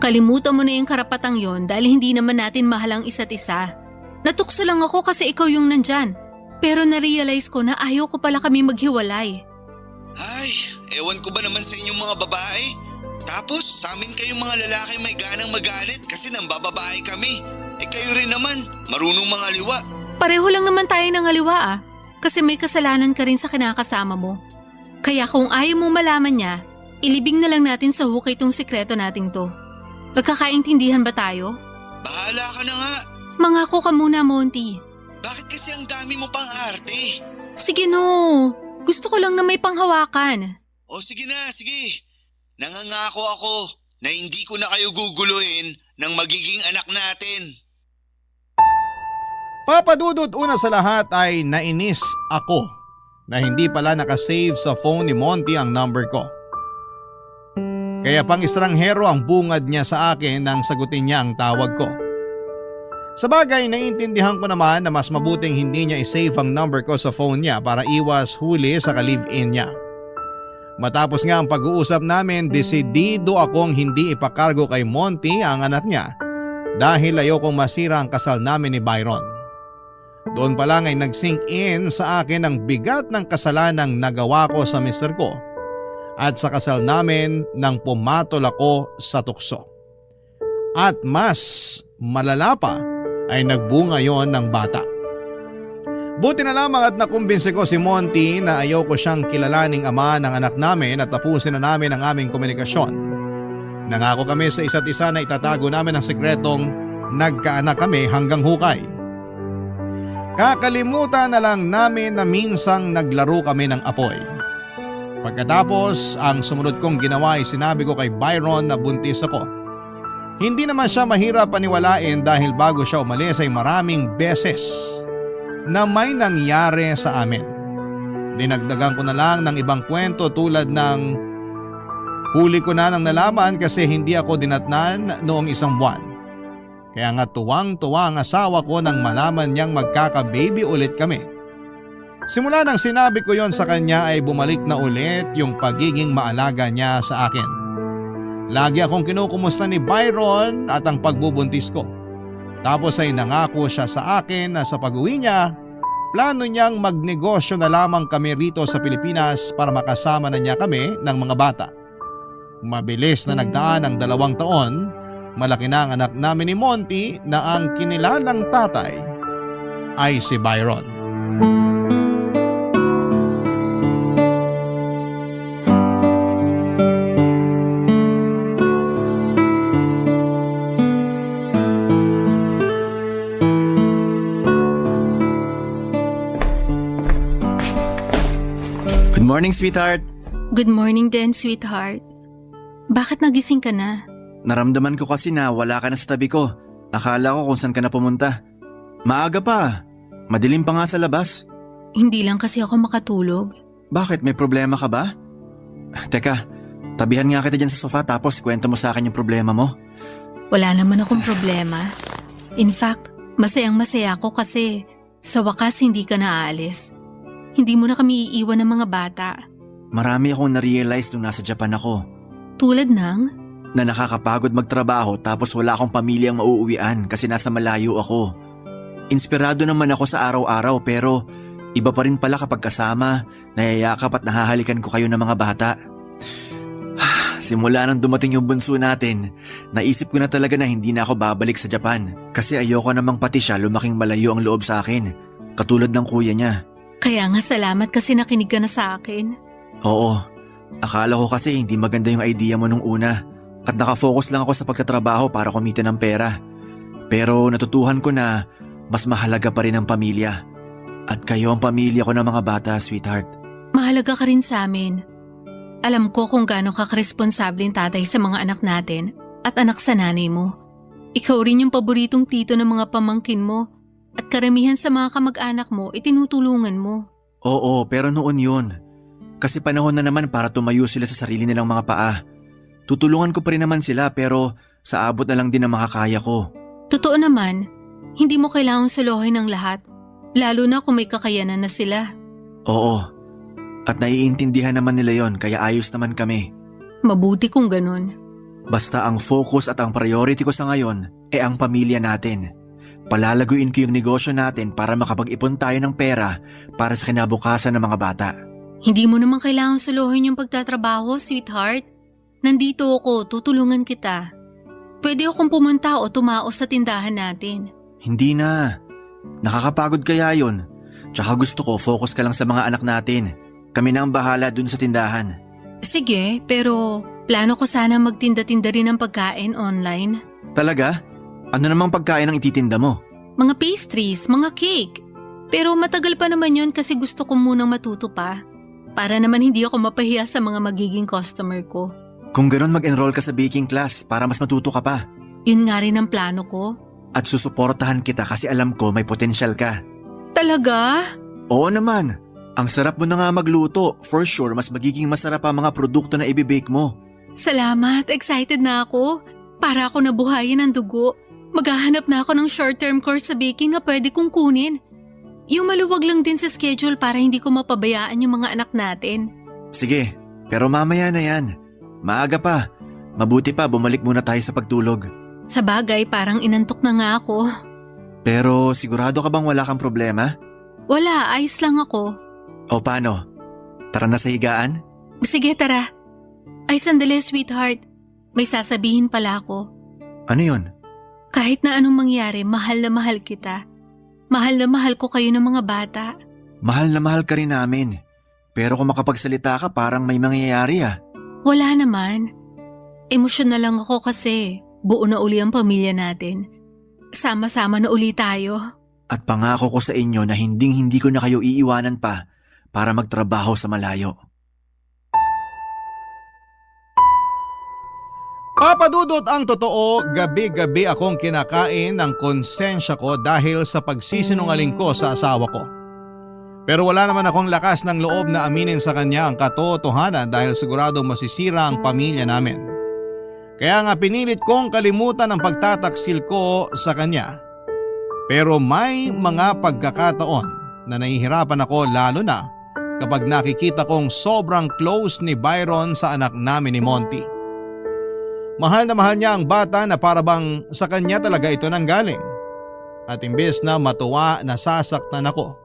Kalimutan mo na yung karapatang yon dahil hindi naman natin mahal ang isa't isa. Natukso lang ako kasi ikaw yung nandyan. Pero na-realize ko na ayaw ko pala kami maghiwalay. Ay, ewan ko ba naman sa inyong mga babae? Tapos sa amin kayong mga lalaki may ganang magalit kasi nambababae kami. Kayo rin naman, marunong mga liwa. Pareho lang naman tayo ng aliwa ah. Kasi may kasalanan ka rin sa kinakasama mo. Kaya kung ayaw mong malaman niya, ilibing na lang natin sa hukay tong sikreto nating to. Nagkakaintindihan ba tayo? Bahala ka na nga. Mangako ka muna, Monty. Bakit kasi ang dami mo pang arte? Sige no, gusto ko lang na may panghawakan. O sige na, sige. Nangangako ako na hindi ko na kayo guguluhin ng magiging anak natin. Papadudot, una sa lahat ay nainis ako na hindi pala nakasave sa phone ni Monty ang number ko. Kaya pang estranghero ang bungad niya sa akin nang sagutin niya ang tawag ko. Sa bagay, naiintindihan ko naman na mas mabuting hindi niya isave ang number ko sa phone niya para iwas huli sa ka-live-in niya. Matapos nga ang pag-uusap namin, desidido akong hindi ipakargo kay Monty ang anak niya dahil ayokong masira ang kasal namin ni Byron. Doon pa lang ay nag-sink in sa akin ang bigat ng kasalanang nagawa ko sa mister ko at sa kasal namin nang pumatol ako sa tukso. At mas malala pa ay nagbunga yon ng bata. Buti na lamang at nakumbinsi ko si Monty na ayaw ko siyang kilalaning ama ng anak namin at tapusin na namin ang aming komunikasyon. Nangako kami sa isa't isa na itatago namin ang sikretong nagkaanak kami hanggang hukay. Kakalimutan na lang namin na minsang naglaro kami ng apoy. Pagkatapos, ang sumunod kong ginawa ay sinabi ko kay Byron na buntis ako. Hindi naman siya mahirap paniwalain dahil bago siya umalis ay maraming beses na may nangyari sa amin. Dinagdagan ko na lang ng ibang kwento tulad ng huli ko na ng nalaman kasi hindi ako dinatnan noong 1 buwan. Kaya nga tuwang-tuwa ang asawa ko nang malaman niyang magkaka-baby ulit kami. Simula nang sinabi ko yon sa kanya ay bumalik na ulit yung pagiging maalaga niya sa akin. Lagi akong kinukumusta ni Byron at ang pagbubuntis ko. Tapos ay nangako siya sa akin na sa pag-uwi niya, plano niyang magnegosyo na lamang kami rito sa Pilipinas para makasama na niya kami ng mga bata. Mabilis na nagdaan ang 2 taon, malaki na ang anak namin ni Monty na ang kinilalang tatay ay si Byron. Good morning, sweetheart. Good morning din, sweetheart. Bakit nagising ka na? Naramdaman ko kasi na wala ka na sa tabi ko. Akala ko kung saan ka na pumunta. Maaga pa. Madilim pa nga sa labas. Hindi lang kasi ako makatulog. Bakit? May problema ka ba? Teka, tabihan nga kita dyan sa sofa tapos kwento mo sa akin yung problema mo. Wala naman akong problema. In fact, masayang-masaya ako kasi sa wakas hindi ka naaalis. Hindi mo na kami iiwan ng mga bata. Marami akong na-realize nung nasa Japan ako. Tulad ng? Na nakakapagod magtrabaho tapos wala akong pamilyang mauuwian kasi nasa malayo ako. Inspirado naman ako sa araw-araw pero iba pa rin pala kapag kasama, nayayakap at nahahalikan ko kayo ng mga bata. Simula nang dumating yung bunso natin, naisip ko na talaga na hindi na ako babalik sa Japan kasi ayoko namang pati siya lumaking malayo ang loob sa akin, katulad ng kuya niya. Kaya nga salamat kasi nakinig ka na sa akin. Oo, akala ko kasi hindi maganda yung idea mo nung una at nakafocus lang ako sa pagtatrabaho para kumita ng pera. Pero natutuhan ko na mas mahalaga pa rin ang pamilya. At kayo ang pamilya ko ng mga bata, sweetheart. Mahalaga ka rin sa amin. Alam ko kung gaano ka karesponsabling tatay sa mga anak natin at anak sa nanay mo. Ikaw rin yung paboritong tito ng mga pamangkin mo at karamihan sa mga kamag-anak mo itinutulungan mo. Oo, pero noon yun. Kasi panahon na naman para tumayo sila sa sarili nilang mga paa. Tutulungan ko pa rin naman sila pero sa abot na lang din ang makakaya ko. Totoo naman, hindi mo kailangang suluhin ng lahat, lalo na kung may kakayanan na sila. Oo, at naiintindihan naman nila yon kaya ayos naman kami. Mabuti kung ganun. Basta ang focus at ang priority ko sa ngayon ay ang pamilya natin. Palalaguin ko yung negosyo natin para makapag-ipon tayo ng pera para sa kinabukasan ng mga bata. Hindi mo naman kailangang suluhin yung pagtatrabaho, sweetheart. Nandito ako, tutulungan kita. Pwede akong pumunta o tumao sa tindahan natin. Hindi na. Nakakapagod kaya yun. Tsaka gusto ko focus ka lang sa mga anak natin. Kami na ang bahala dun sa tindahan. Sige, pero plano ko sana magtinda-tinda rin ng pagkain online. Talaga? Ano namang pagkain ang ititinda mo? Mga pastries, mga cake. Pero matagal pa naman yun kasi gusto ko munang matuto pa. Para naman hindi ako mapahiya sa mga magiging customer ko. Kung ganoon mag-enroll ka sa baking class para mas matuto ka pa. Yun nga rin ang plano ko. At susuportahan kita kasi alam ko may potensyal ka. Talaga? Oo naman. Ang sarap mo na nga magluto. For sure, mas magiging masarap ang mga produkto na ibibake mo. Salamat, excited na ako. Para ako nabuhayin ng dugo. Maghahanap na ako ng short-term course sa baking na pwede kong kunin. Yung maluwag lang din sa schedule para hindi ko mapabayaan yung mga anak natin. Sige, pero mamaya na yan. Maaga pa. Mabuti pa bumalik muna tayo sa pagtulog. Sa bagay, parang inantok na nga ako. Pero sigurado ka bang wala kang problema? Wala, ayos lang ako. O paano? Tara na sa higaan? Sige, tara. Ay sandali sweetheart, may sasabihin pala ako. Ano yun? Kahit na anong mangyari, mahal na mahal kita. Mahal na mahal ko kayo ng mga bata. Mahal na mahal ka rin namin. Pero kung makapagsalita ka parang may mangyayari ah. Wala naman. Emosyon na lang ako kasi buo na uli ang pamilya natin. Sama-sama na uli tayo. At pangako ko sa inyo na hindi ko na kayo iiwanan pa para magtrabaho sa malayo. Papadudot ang totoo, gabi-gabi akong kinakain ng konsensya ko dahil sa pagsisinungaling ko sa asawa ko. Pero wala naman akong lakas ng loob na aminin sa kanya ang katotohanan dahil siguradong masisira ang pamilya namin. Kaya nga pinilit kong kalimutan ang pagtataksil ko sa kanya. Pero may mga pagkakataon na nahihirapan ako lalo na kapag nakikita kong sobrang close ni Byron sa anak namin ni Monty. Mahal na mahal niya ang bata na parabang sa kanya talaga ito nanggaling. At imbes na matuwa, nasasaktan ako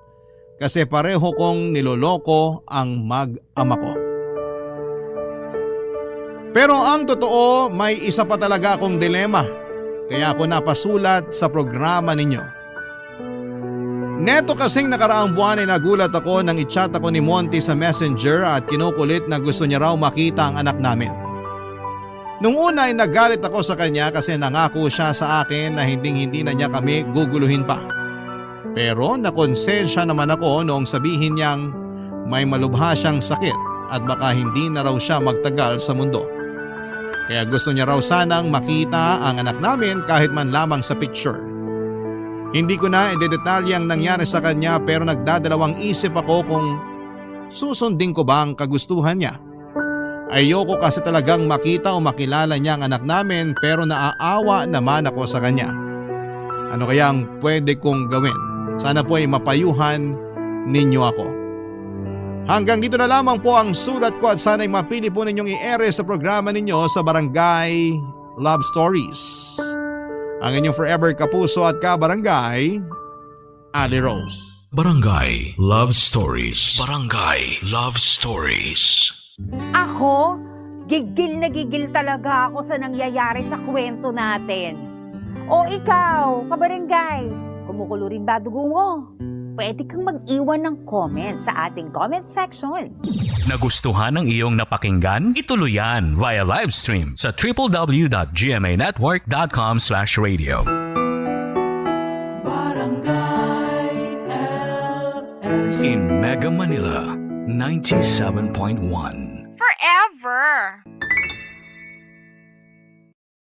kasi pareho kong niloloko ang mag-ama ko. Pero ang totoo, may isa pa talaga akong dilema kaya ako napasulat sa programa ninyo. Neto kasing nakaraang buwan ay nagulat ako nang i-chat ako ni Monty sa Messenger at kinukulit na gusto niya raw makita ang anak namin. Nung una ay nagalit ako sa kanya kasi nangako siya sa akin na hindi na niya kami guguluhin pa. Pero nakonsensya naman ako noong sabihin niyang may malubha siyang sakit at baka hindi na raw siya magtagal sa mundo. Kaya gusto niya raw sanang makita ang anak namin kahit man lamang sa picture. Hindi ko na idedetalye ang nangyari sa kanya pero nagdadalawang isip ako kung susundin ko ba ang kagustuhan niya. Ayoko kasi talagang makita o makilala niya ang anak namin pero naaawa naman ako sa kanya. Ano kaya ang pwede kong gawin? Sana po ay mapayuhan ninyo ako. Hanggang dito na lamang po ang sulat ko at sana'y mapili po ninyong i-ere sa programa ninyo sa Barangay Love Stories. Ang inyong forever kapuso at kabarangay, Ali Rose. Barangay Love Stories. Barangay Love Stories. Ako, gigil na gigil talaga ako sa nangyayari sa kwento natin. O ikaw, kabarangay, kumukulo rin ba dugo mo? Pwede kang mag-iwan ng comment sa ating comment section. Nagustuhan ng iyong napakinggan? Ituloy yan via live stream sa www.gmanetwork.com/radio. Barangay LS. In Mega Manila, 97.1. Forever.